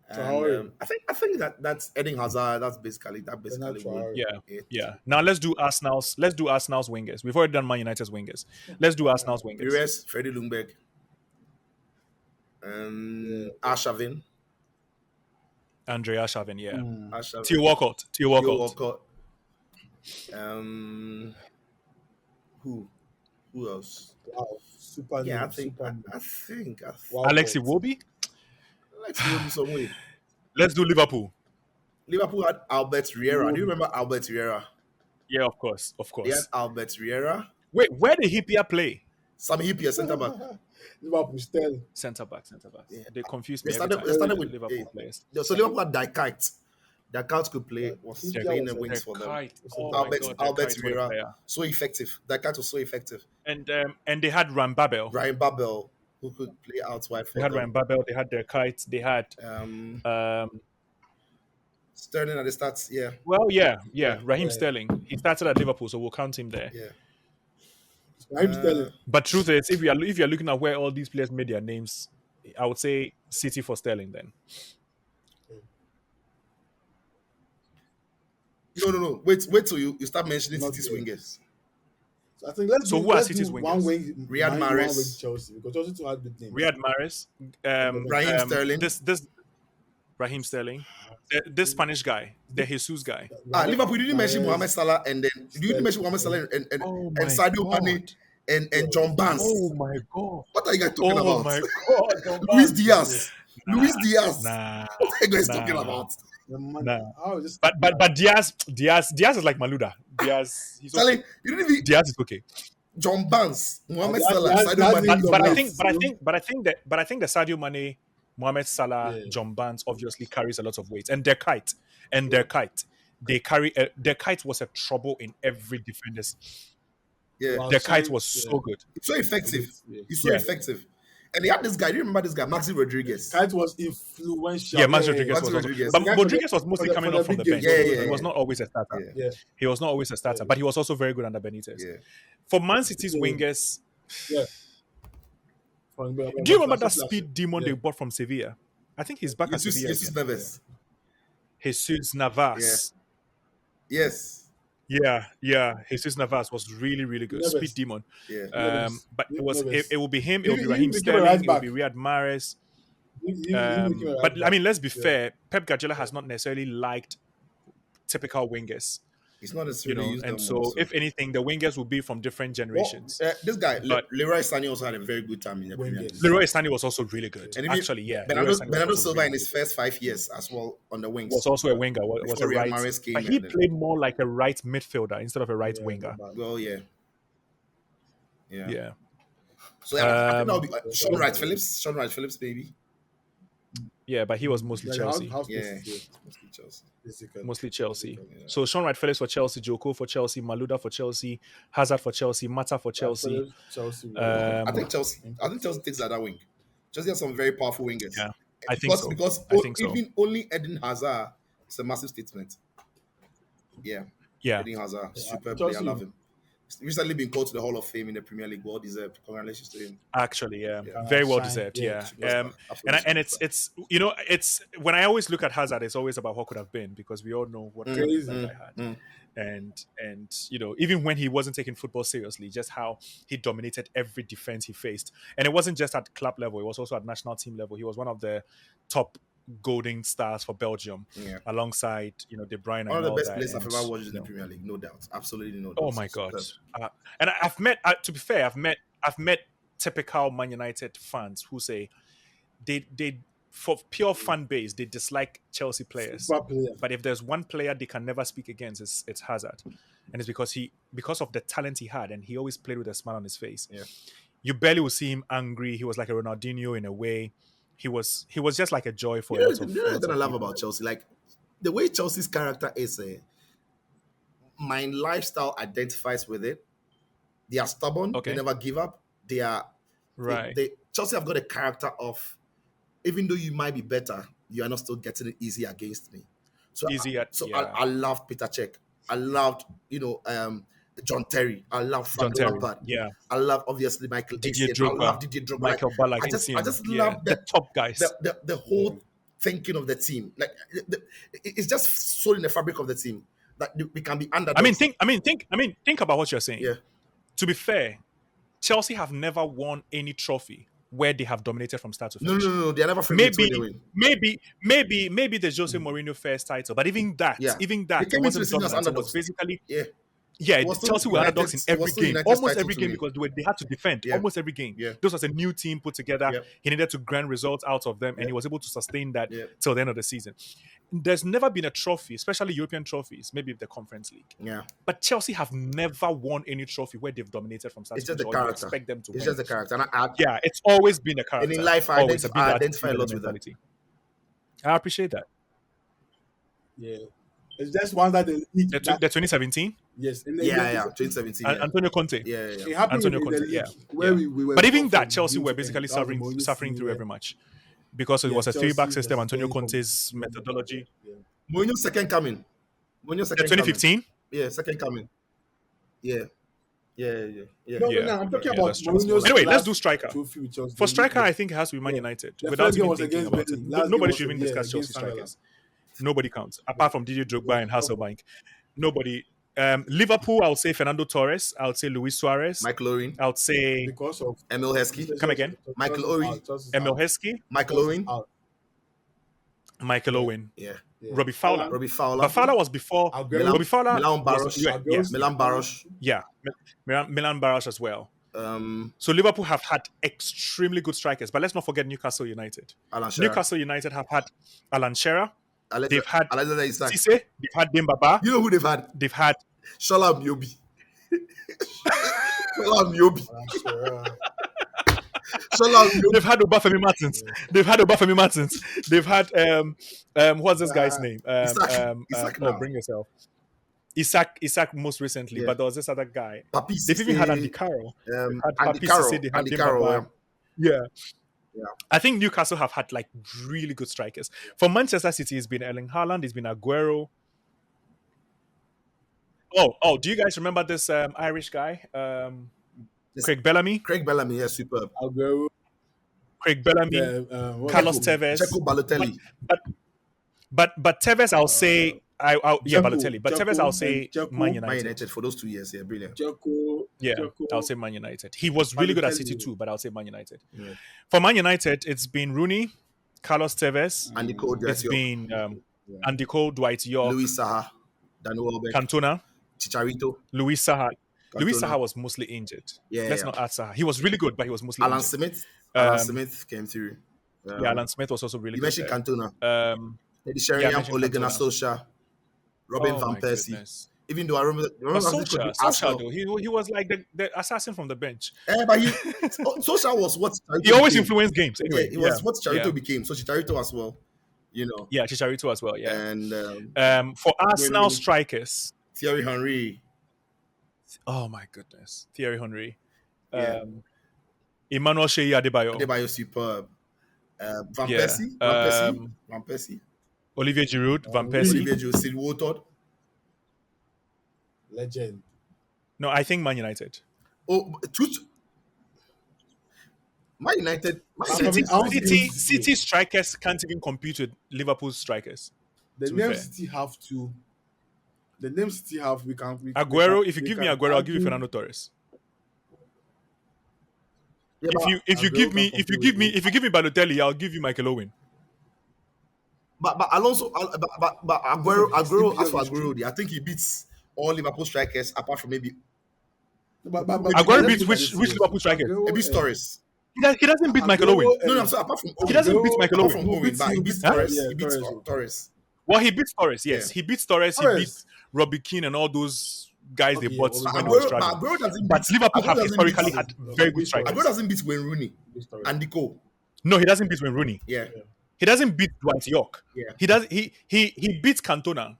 And, I think that's Eden Hazard. That's basically good. Yeah. Now let's do Arsenal's wingers. We've already done Man United's wingers. Let's do Arsenal's wingers. Pires, Freddie Ljungberg, Arshavin, Andre Arshavin. Yeah. Arshavin. Theo Walcott. Who else? Super. Yeah, I think. Alexi Iwobi. Some way. Let's do Liverpool. Liverpool had Albert Riera. Do you remember Albert Riera? Yeah, of course. They had Albert Riera. Wait, where did Hippier play? Sami Hippier, centre back. Liverpool Sterling. Centre back. Yeah. They confused me. They started with Liverpool players. So Liverpool had Dijkite. Dijkite could play. Was playing the wings for them. Albert Riera, so effective. Dijkite was so effective. And they had Ryan Babel, who could play out wide for them. They had Ryan Babel. They had Dijkite. They had Sterling at the starts. Yeah. Well, yeah. Raheem Sterling. He started at Liverpool, so we'll count him there. Yeah. Raheem Sterling. But truth is, if you're looking at where all these players made their names, I would say City for Sterling then. No. Wait till you start mentioning City's wingers. So I think who are City's wingers? One wing, Riyad Mahrez, Chelsea, because Chelsea too had big names. Riyad Mahrez, Raheem Sterling. This Raheem Sterling. This Spanish guy, the Jesus guy. Liverpool, you didn't mention Mohamed Salah, and then you didn't mention Mohamed Salah and Sadio Mane and John Barnes. Oh my God. What are you guys talking about? Oh my God. Luis Diaz. Luis Diaz. Nah. What are you guys talking about? Nah. But Diaz is like Maluda. Diaz, he's okay. You didn't even Diaz is okay. John Barnes, Mohamed Salah, Sadio Mane. But I think the Sadio Mane, Mohamed Salah, John Barnes obviously carries a lot of weight, and their kite, they carry. Their kite was a trouble in every defender's. Yeah, their kite was so good. It's so effective. It's so effective. And they had this guy. Do you remember this guy, Maxi Rodriguez? Kite was influential. Yeah, Maxi Rodriguez was also. But Rodriguez was mostly coming off from the bench. He was not always a starter. He was not always a starter, but he was also very good under Benitez. Yeah. For Man City's wingers, do you remember that speed demon they bought from Sevilla? I think he's back at Sevilla. Jesus Navas. Yes. Yeah. Jesus Navas was really, really good. Speed demon. Yeah. But it will be him. It will be Raheem Sterling. It will be Riyad Mahrez. But I mean, let's be fair. Pep Guardiola has not necessarily liked typical wingers. He's not necessarily used and so if anything, the wingers will be from different generations. This guy, Leroy Sané also had a very good time in the Premier League. Leroy Sané was also really good. And Bernardo Silva in his first 5 years as well on the wings was also a winger. Was a right, but he played more like a right midfielder instead of a right winger. Well, yeah. So I think that'll be Sean Wright Phillips, baby. Yeah, but he was mostly Chelsea. Mostly Chelsea. So Sean Wright Phillips for Chelsea, Joko for Chelsea, Maluda for Chelsea, Hazard for Chelsea, Mata for Chelsea. I think Chelsea takes that wing. Chelsea has some very powerful wingers. Yeah, I think so. Because even only Eden Hazard is a massive statement. Yeah. Eden Hazard, super player. I love him. He's recently been called to the Hall of Fame in the Premier League. Well deserved. Congratulations to him. Actually, very well deserved. And it's it's when I always look at Hazard, it's always about what could have been, because we all know what that guy had. And even when he wasn't taking football seriously, just how he dominated every defense he faced. And it wasn't just at club level, it was also at national team level. He was one of the top golden stars for Belgium, alongside De Bruyne. One of the best players I've ever watched in the Premier League, no doubt, absolutely no doubt. Oh my God! And I've met, to be fair, I've met typical Man United fans who say they for pure fan base they dislike Chelsea players, but if there's one player they can never speak against, it's Hazard, and it's because of the talent he had, and he always played with a smile on his face. You barely will see him angry. He was like a Ronaldinho in a way. He was just like a joy for lots of that I love about Chelsea. Like the way Chelsea's character is, my lifestyle identifies with it. They are stubborn. They never give up. They are right. Chelsea have got a character of, even though you might be better, you are not still getting it easy against me. So I love Peter Cech. I loved John Terry. I love Frank Lampard. I love obviously Michael Essien. I love Didier Drogba. Michael Ballack. I just love the top guys. The whole thinking of the team. Like it's just so in the fabric of the team that we can be underdogs. Think about what you're saying. Yeah. To be fair, Chelsea have never won any trophy where they have dominated from start to finish. No, they are never maybe the Jose Mourinho first title, but even that it wasn't dominant. It was basically Chelsea were underdogs in every game, almost every game, because they had to defend almost every game. This was a new team put together. He needed to grind results out of them, and he was able to sustain that till the end of the season. There's never been a trophy, especially European trophies, maybe the Conference League. But Chelsea have never won any trophy where they've dominated from start to finish. It's just the character. Expect them to win. It's just the character. It's always been a character. And in life, I identify a lot with that. I appreciate that. Yeah. It's just one that the 2017. Yes. 2017. Antonio Conte. Yeah. It happened Antonio in Conte. the league where we were. But even that, Chelsea were basically suffering through every match because it was a 3-back system. Antonio Conte's methodology. Mourinho's second coming. 2015. Yeah, second coming. Yeah. No, I'm talking about Mourinho's. Anyway, let's do striker. For striker, I think it has to be Man United. Without even thinking about it, nobody should even discuss Chelsea strikers. Nobody counts apart from Didier Drogba and Hasselbank. Nobody. Liverpool, I would say Fernando Torres. I would say Luis Suarez. Michael Owen. I would say because of Emil Heskey. Come again. Michael Owen. Emil Heskey. Michael Owen. Michael Owen. Yeah. Robbie Fowler. But Fowler was before. Robbie Fowler. Milan Baros. Milan Baros. Yeah. Milan Baros as well. So Liverpool have had extremely good strikers, but let's not forget Newcastle United. Newcastle United have had Alan Shearer. They've had Cisse. They've had Dembaba. You know who they've had? They've had Shola Miobi. Shola Miobi. They've had Obafemi Martins. They've had Obafemi Martins. They've had what's this guy's name? Isaac bring yourself. Isaac most recently, but there was this other guy. They've even had Andy Carroll. Andy Carroll. Yeah. I think Newcastle have had like really good strikers. For Manchester City, it's been Erling Haaland, it's been Aguero. Oh, do you guys remember this Irish guy? Craig Bellamy? Craig Bellamy, yeah, superb. Aguero. Craig Bellamy, Carlos Tevez. Checo Balotelli. But Tevez, I'll say Balotelli. But Tevez, I'll say Man United. Man United for those 2 years, yeah, brilliant. I'll say Man United. He was really good at City too, but I'll say Man United. Yeah. For Man United, it's been Rooney, Carlos Tevez, Andy Cole, it's been Andy Cole, Dwight York, Luis Saha, Daniel Welbeck, Cantona, Chicharito, Luis Saha. Luis Saha was mostly injured. Let's not add Saha. He was really good, but he was mostly injured. Alan Smith came through. Alan Smith was also really good. You mentioned Cantona. Eddie Sheringham, Ole Gunnar Solskjaer, Robin Van Persie. Even though I remember Solskjaer though, he was like the assassin from the bench. But Solskjaer was what he always influenced games. Anyway, he was what Chicharito became. So Chicharito as well, you know. Yeah, Chicharito as well. Yeah. And for Arsenal strikers, Thierry Henry. Oh my goodness, Thierry Henry. Emmanuel Shea Adebayo. Adebayo superb. Van Persie. Olivier Giroud. Van Persie. Olivier Giroud. Sid Woodward. Legend. No, I think Man United. Man United. City strikers can't even compete with Liverpool's strikers. The name City have to. The name City have Aguero. If you give me Aguero, I'll give you Fernando Torres. Yeah, if you give me Balotelli, I'll give you Michael Owen. But Alonso, but Aguero, as for Aguero, I think he beats all Liverpool strikers apart from maybe. Aguero beats which Liverpool striker? He beats Torres. He doesn't beat Michael Owen. No, I'm sorry. Apart from Owen, he doesn't beat Michael Owen. From Owen, but he beats Torres. He beats Torres. Well, he beats Torres. Yes, he beats Torres. He beats Robbie Keane and all those guys they bought when they were struggling. But Liverpool have historically had very good strikers. Aguero doesn't beat Wayne Rooney and Cole. No, he doesn't beat Wayne Rooney. Yeah. He doesn't beat Dwight York. Yeah. He does. He beats Cantona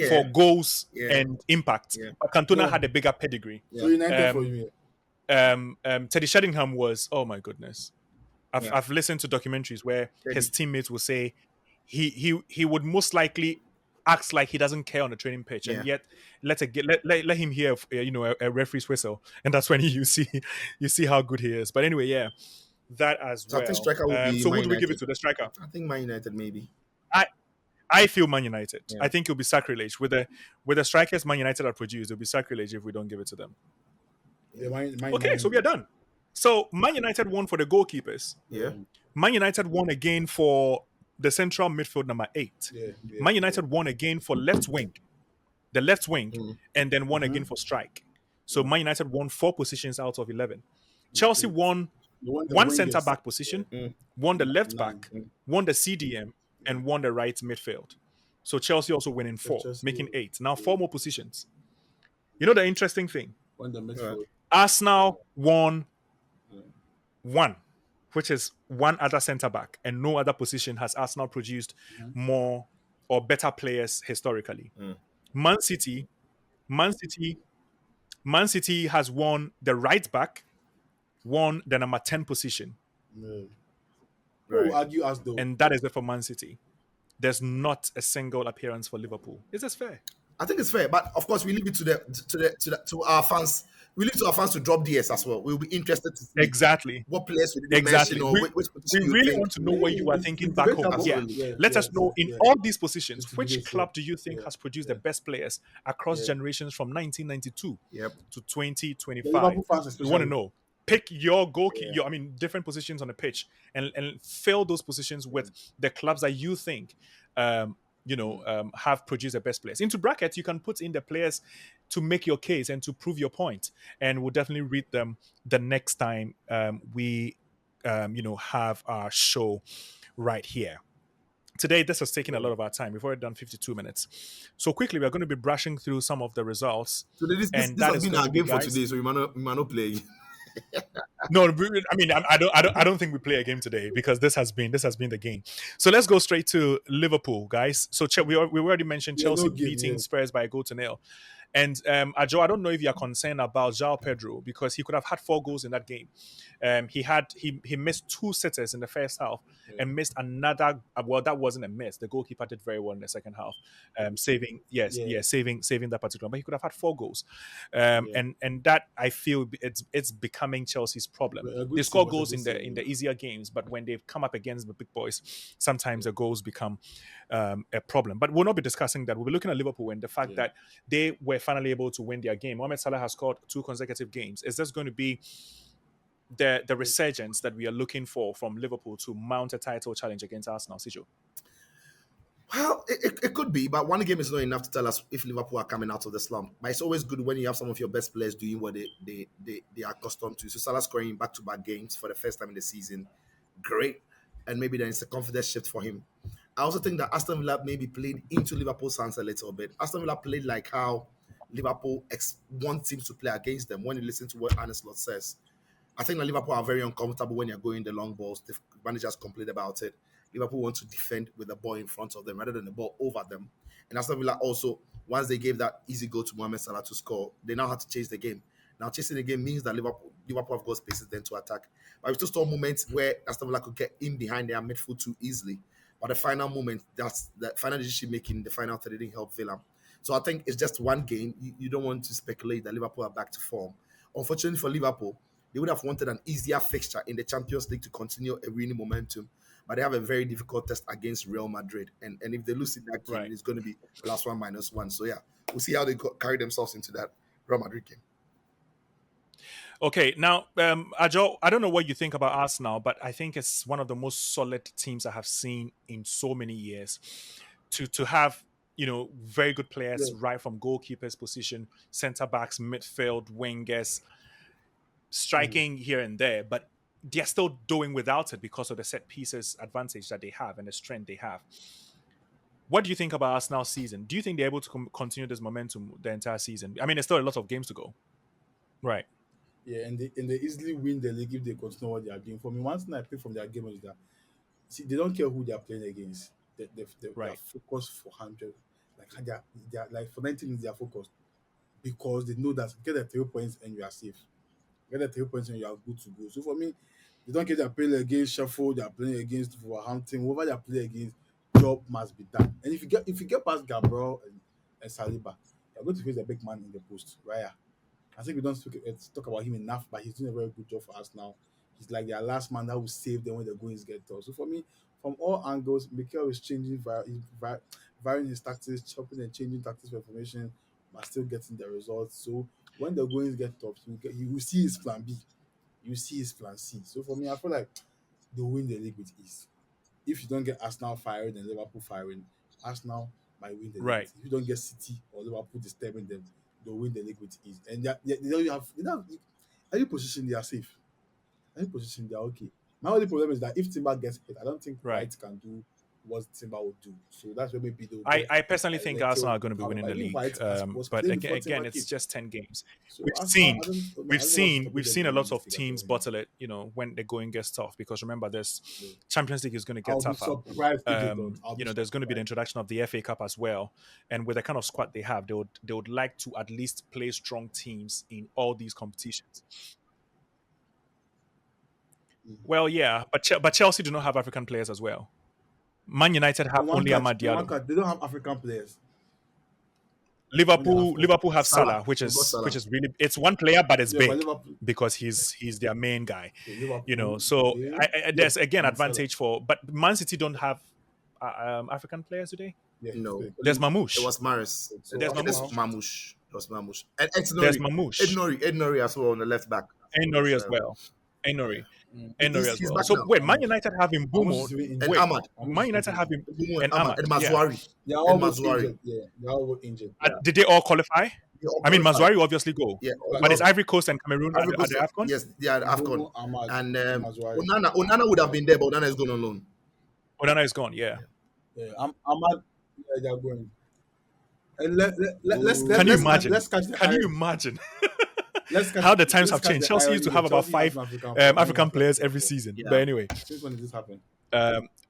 for goals and impact. Yeah. But Cantona had a bigger pedigree. Yeah. So United for you. Teddy Sheringham was, oh my goodness. I've listened to documentaries where his teammates will say he would most likely acts like he doesn't care on the training pitch, and yet let him hear a referee's whistle, and that's when you see how good he is. But anyway, that as well. I think striker will be so Man who do we United. give it to? The striker? I think Man United maybe. I feel Man United. Yeah. I think it'll be sacrilege with the strikers Man United are produced. It'll be sacrilege if we don't give it to them. Yeah, so we are done. So Man United won for the goalkeepers. Yeah. Man United won again for the central midfield number 8. Man United won again for the left wing, and then won again for strike. So Man United won 4 positions out of 11. Chelsea won one centre back position, won the left back, won the CDM, and won the right midfield. So Chelsea also winning 4, making 8. Now 4 more positions. You know the interesting thing? Won the midfield. Arsenal won 1, which is one other centre back, and no other position has Arsenal produced more or better players historically. Man City has won the right back, won the number 10 position. Right. Argue us though. And that is it for Man City. There's not a single appearance for Liverpool. Is this fair? I think it's fair, but of course we leave it to our fans. We leave it to our fans to drop DS as well. We'll be interested to see exactly what players we didn't mention or which we really want to know what you are thinking back home. Let us know in all these positions, which club do you think has produced the best players across generations from 1992 to 2025? We want to know. pick your goalkeeper, different positions on the pitch, and fill those positions with the clubs that you think, have produced the best players. Into brackets, you can put in the players to make your case and to prove your point, and we'll definitely read them the next time we, have our show right here. Today, this has taken a lot of our time. We've already done 52 minutes. So quickly, we're going to be brushing through some of the results. So this has been our game for today, so we might not play. No, I don't think we play a game today because this has been the game. So let's go straight to Liverpool, guys. So we already mentioned Chelsea beating Spurs by a 1-0. And Ajo, I don't know if you are concerned about João Pedro because he could have had 4 goals in that game. He missed 2 sitters in the first half and missed another. Well, that wasn't a miss. The goalkeeper did very well in the second half, saving that particular. But he could have had 4 goals, and that I feel it's becoming Chelsea's problem. They score goals in the easier games, but when they come up against the big boys, sometimes the goals become a problem. But we'll not be discussing that. We'll be looking at Liverpool and the fact that they were finally able to win their game. Mohamed Salah has scored 2 consecutive games. Is this going to be the resurgence that we are looking for from Liverpool to mount a title challenge against Arsenal, Sijo? Well, it could be, but one game is not enough to tell us if Liverpool are coming out of the slump. But it's always good when you have some of your best players doing what they are accustomed to. So Salah scoring back-to-back games for the first time in the season, great. And maybe then it's a confidence shift for him. I also think that Aston Villa maybe played into Liverpool's hands a little bit. Aston Villa played like how Liverpool wants teams to play against them. When you listen to what Arne Slot says, I think that Liverpool are very uncomfortable when you're going the long balls. The managers complained about it. Liverpool want to defend with the ball in front of them rather than the ball over them. And Aston Villa also, once they gave that easy goal to Mohamed Salah to score, they now had to chase the game. Now chasing the game means that Liverpool have got spaces then to attack. But we still saw moments where Aston Villa could get in behind their midfield too easily. But the final moment, that's the final decision making, the final third didn't help Villa. So I think it's just one game. You don't want to speculate that Liverpool are back to form. Unfortunately for Liverpool, they would have wanted an easier fixture in the Champions League to continue a winning momentum. But they have a very difficult test against Real Madrid. And if they lose in that game, it's going to be +1, -1. So yeah, we'll see how they carry themselves into that Real Madrid game. Okay, now, Ajo, I don't know what you think about Arsenal, but I think it's one of the most solid teams I have seen in so many years. To have, very good players right from goalkeepers position, centre-backs, midfield, wingers, striking here and there, but they're still doing without it because of the set pieces advantage that they have and the strength they have. What do you think about Arsenal's season? Do you think they're able to continue this momentum the entire season? I mean, there's still a lot of games to go. Right. Yeah, and they easily win the league if they continue what they are doing. For me, one thing I pick from their game is that they don't care who they are playing against. They are focused for 100. They are like for 90 minutes they are focused because they know that get the 3 points and you are safe. Get the 3 points and you are good to go. So for me, they don't care they're playing against Sheffield, they're playing against Wolverhampton, whoever they're playing against, job must be done. And if you get past Gabriel and Saliba, you're going to face a big man in the post, Raya. I think we don't talk about him enough, but he's doing a very good job for us now. He's like their last man that will save them when the goings get tough. So for me, from all angles, Mikel is changing, varying his tactics, chopping and changing tactics for information, but still getting the results. So when the goings get tough, you will see his plan B. You see his plan C. So for me, I feel like they'll win the league with ease. If you don't get Arsenal firing and Liverpool firing, Arsenal might win the league. If you don't get City or Liverpool disturbing them, they'll win the league with ease. And they have any position they are safe. Any position they are okay. My only problem is that if Timber gets hit, I don't think Wright can do what Timber would do. So that's where maybe they'll I personally think Arsenal are going to be winning the league. But again, it's just 10 games. So we've seen a lot of teams bottle it, when the going gets tough. Because remember, this Champions League is going to get tougher. There's going to be the introduction of the FA Cup as well. And with the kind of squad they have, they would like to at least play strong teams in all these competitions. Well, yeah, but Chelsea do not have African players as well. Man United have only Amad Diallo. They don't have African players. Liverpool have Salah, which is really, it's one player, but it's big because he's their main guy. So there's again advantage but Man City don't have African players today? Yeah, No. There's It Mamouche. was Maris. There's Mamouche. It was Mamouche. And There's Ednori. Mamouche. Ednori as well on the left back. Enori as well. Enori. Enori as He's well. back So now. wait, Man United have Ahmad Mbumo. is even And Wait, Ahmad. Man United have him Mbumo and Ahmad. And Yeah. Mazwari. They're all And both Mazwari. injured. Yeah, they're all both injured. Did they all qualify? They all I mean, qualified. Mazwari obviously go. Yeah. But it's Ivory Coast and Cameroon at Ivory Coast, the AFCON? yes, they are AFCON. Mbumo, Ahmad, And Mazwari. Onana would have been there, but Onana is going on loan. Onana is gone, yeah. Yeah, Ahmad, yeah, they're going. And let's Can you imagine? Let's catch the Can you hype. imagine Let's catch how the let's times have catch changed? the Chelsea used to have irony. about Chelsea 5 has African players every season. Yeah. But anyway, Since when did this happen?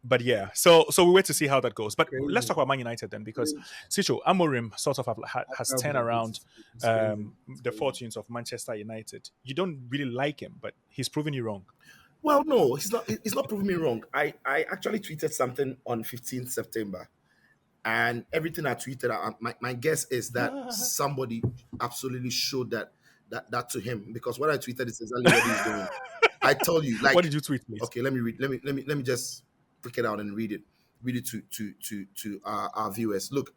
but yeah, so we wait to see how that goes. But Crazy. let's talk about Man United then, because Sicho Amorim sort of has turned around the fortunes of Manchester United. You don't really like him, but he's proven you wrong. Well, no, he's not proving me wrong. I actually tweeted something on 15th September, and everything I tweeted, my guess is that somebody absolutely showed that to him, because what I tweeted is exactly what he's doing. I told you, like, What did you tweet, please? okay, let me read. Let me just pick it out and read it to our viewers. Look,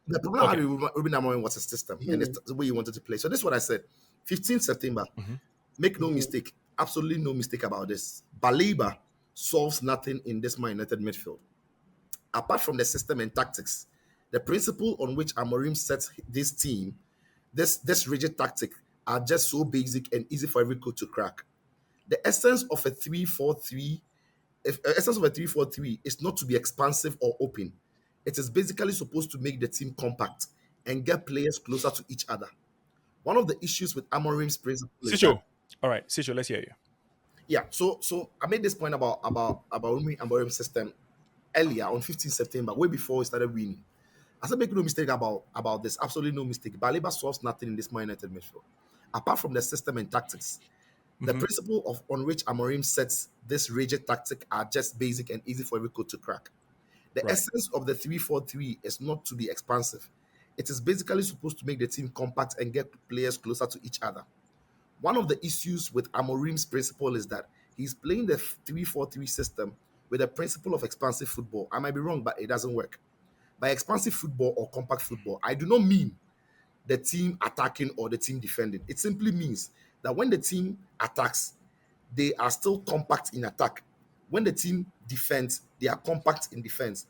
the problem I had with Ruben Amorim was his system and the way he wanted to play. So this is what I said. 15th September. Make no mistake, absolutely no mistake about this. Baleba solves nothing in this Man United midfield. Apart from the system and tactics, the principle on which Amorim sets this team, this rigid tactic, are just so basic and easy for every coach to crack. The essence of a 3-4-3 is not to be expansive or open. It is basically supposed to make the team compact and get players closer to each other. One of the issues with Amorim's principle is Sicho. All right, Sicho, let's hear you. yeah, so I made this point about Amorim's system earlier on 15th September, way before we started winning. I said, make no mistake about this. Absolutely no mistake. Baleba solves nothing in this Man United midfield. Apart from the system and tactics, the principle on which Amorim sets this rigid tactic are just basic and easy for every coach to crack. The essence of the 3-4-3 is not to be expansive. It is basically supposed to make the team compact and get players closer to each other. One of the issues with Amorim's principle is that he's playing the 3-4-3 system with the principle of expansive football. I might be wrong, but it doesn't work. By expansive football or compact football, I do not mean the team attacking or the team defending. It simply means that when the team attacks, they are still compact in attack. When the team defends, they are compact in defense.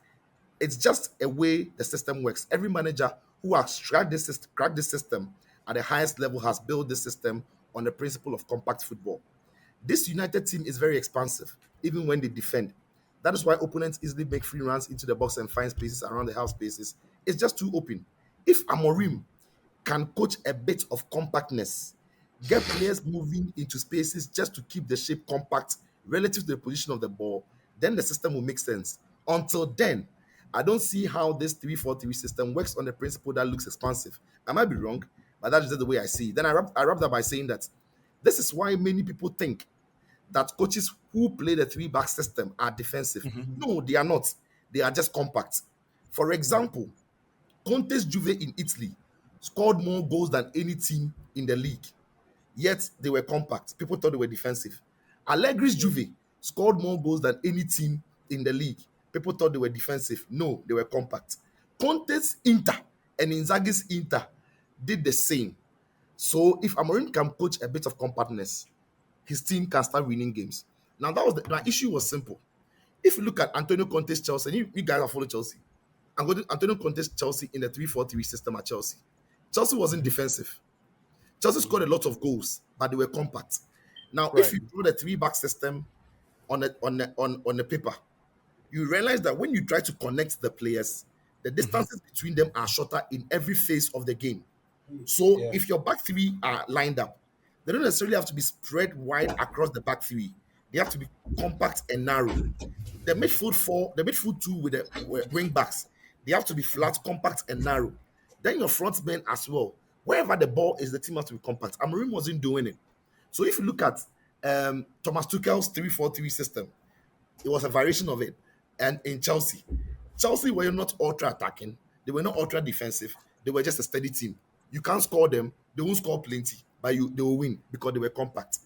It's just a way the system works. Every manager who has cracked this system at the highest level has built this system on the principle of compact football. This United team is very expansive, even when they defend. That is why opponents easily make free runs into the box and find spaces around the half spaces. It's just too open. If Amorim can coach a bit of compactness, get players moving into spaces just to keep the shape compact relative to the position of the ball, then the system will make sense. Until then, I don't see how this 3-4-3 system works on the principle that looks expansive. I might be wrong, but that is just the way I see it. Then I wrapped up by saying that this is why many people think that coaches who play the 3-back system are defensive. No, they are not. They are just compact. For example, Conte's Juve in Italy scored more goals than any team in the league, yet they were compact. People thought they were defensive. Allegri's Juve scored more goals than any team in the league. People thought they were defensive. No, they were compact. Conte's Inter and Inzaghi's Inter did the same. So if Amorim can coach a bit of compactness, his team can start winning games. Now, my issue was simple. If you look at Antonio Conte's Chelsea, and you guys have followed Chelsea, Antonio Conte's Chelsea in the 3-4-3 system at Chelsea. Chelsea wasn't defensive. Chelsea scored a lot of goals, but they were compact. Now, if you draw the 3-back system on the paper, you realize that when you try to connect the players, the distances between them are shorter in every phase of the game. So if your back three are lined up, they don't necessarily have to be spread wide across the back three. They have to be compact and narrow. The midfield two with the wing backs, they have to be flat, compact, and narrow. Then your front men as well. Wherever the ball is, the team has to be compact. Amorim wasn't doing it. So if you look at Thomas Tuchel's 3-4-3 system, it was a variation of it. And in Chelsea were not ultra attacking. They were not ultra defensive. They were just a steady team. You can't score them. They won't score plenty, but they will win because they were compact.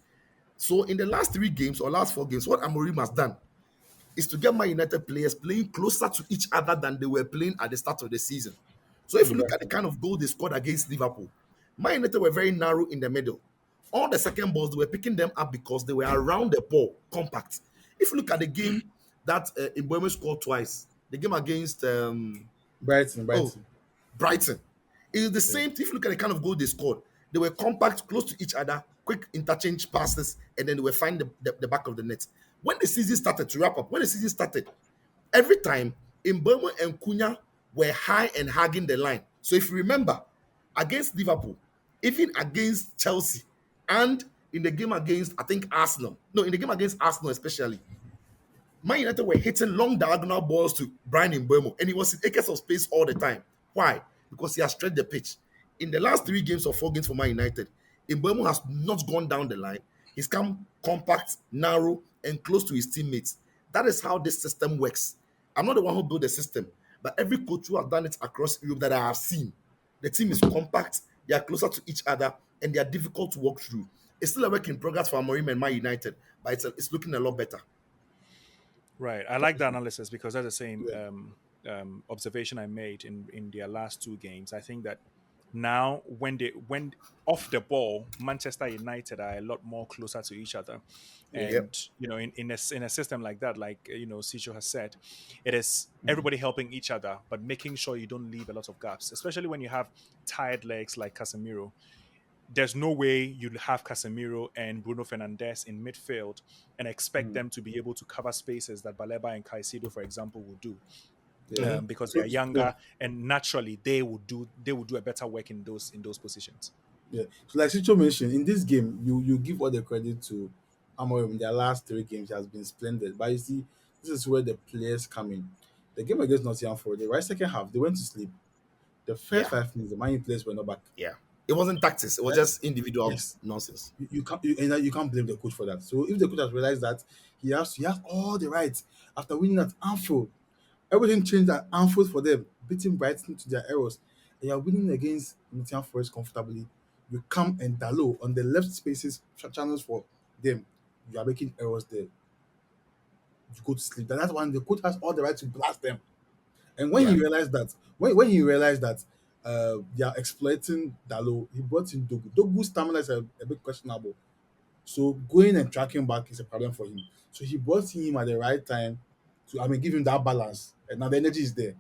So in the last 3 games or last 4 games, what Amorim has done is to get Man United players playing closer to each other than they were playing at the start of the season. So if you look at the kind of goal they scored against Liverpool, Man United were very narrow in the middle. All the second balls, they were picking them up because they were around the ball, compact. If you look at the game that Mbeumo scored twice, the game against Brighton. Brighton. It is the same. If you look at the kind of goal they scored, they were compact, close to each other, quick interchange passes, and then they were finding the back of the net. When the season started, to wrap up, every time Mbeumo and Cunha were high and hugging the line. So if you remember, against Liverpool, even against Chelsea, and in the game against, I think, Arsenal. No, in the game against Arsenal especially, Man United were hitting long diagonal balls to Brian Mbeumo, and he was in acres of space all the time. Why? Because he has stretched the pitch. In the last 3 games or 4 games for Man United, Mbeumo has not gone down the line. He's come compact, narrow, and close to his teammates. That is how this system works. I'm not the one who built the system, but every coach who has done it across Europe that I have seen, the team is compact, they are closer to each other, and they are difficult to walk through. It's still a work in progress for Amorim and Man United, but it's looking a lot better. Right. I like the analysis because that's the same observation I made in their last 2 games. I think that now when off the ball, Manchester United are a lot more closer to each other. And, in a system like that, like, Sicho has said, it is everybody helping each other, but making sure you don't leave a lot of gaps, especially when you have tired legs like Casemiro. There's no way you'd have Casemiro and Bruno Fernandes in midfield and expect them to be able to cover spaces that Baleba and Caicedo, for example, would do. Because they're younger and naturally they would do a better work in those positions. Yeah. So like Sicho mentioned, in this game, you give all the credit to Amorim. Their last 3 games has been splendid. But you see, this is where the players come in. The game against Nottingham Forest, the right second half, they went to sleep. The first 5 minutes, the Man U players were not back. Yeah. It wasn't tactics. It was just individual nonsense. You can't blame the coach for that. So if the coach has realized that he has all the rights after winning at Anfield, everything changed at Anfield for them, beating Brighton to their errors, and you are winning against Nottingham Forest comfortably. You come and Dalot on the left spaces channels for them. You are making errors there. You go to sleep. That's when the coach has all the right to blast them. And when he realized that, they are exploiting Dalot, he brought in Dogu. Dogu's stamina is a bit questionable. So going and tracking back is a problem for him. So he brought him at the right time to, give him that balance. And now the energy is there.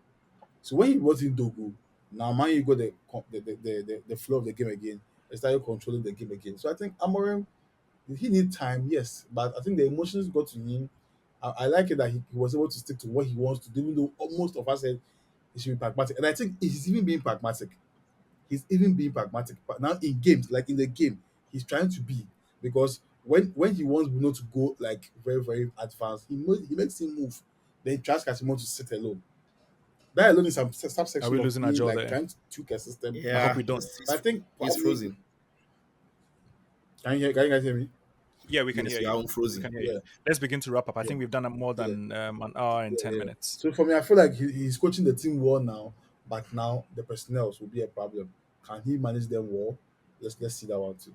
So when he brought in Dogu, now Man U got the flow of the game again. They started controlling the game again. So I think Amorim, he need time, yes. But I think the emotions got to him. I like it that he was able to stick to what he wants to do, even though most of us said he should be pragmatic. And I think he's even being pragmatic. But now in games, like in the game, he's trying to be. Because when he wants Bruno to go like very, very advanced, he makes him move. Then he tries Casemiro to sit alone. That alone is some subsection Are we losing our jaw like there? trying to tweak a system. Yeah. I hope we don't. I think He's frozen. Can you guys hear me? Yeah, we can Yes, hear we you. are frozen. We can hear you. Let's begin to wrap up. I think we've done more than an hour and 10 minutes. So for me, I feel like he's coaching the team well now, but now the personnel will be a problem. Can he manage them well? Let's see that one too.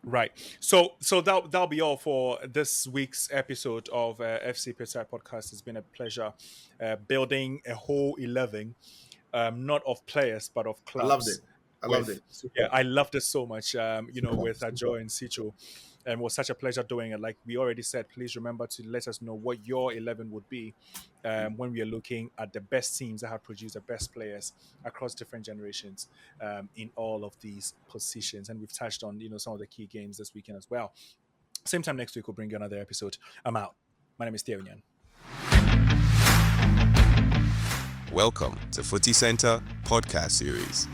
Right. So that'll be all for this week's episode of FC Pitchside Podcast. It's been a pleasure building a whole 11, not of players but of clubs. I loved it. Yeah, I loved it so much. With Joe and Sicho, and it was such a pleasure doing it. Like we already said, please remember to let us know what your 11 would be when we are looking at the best teams that have produced the best players across different generations in all of these positions. And we've touched on some of the key games this weekend as well. Same time next week, we'll bring you another episode. I'm out. My name is Theo Nyan. Welcome to Footy Centre Podcast Series.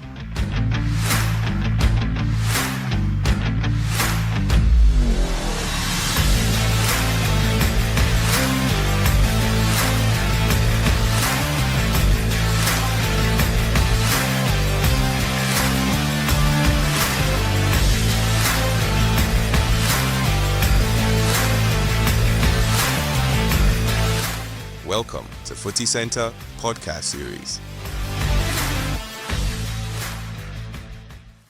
Welcome to Footy Centre Podcast Series.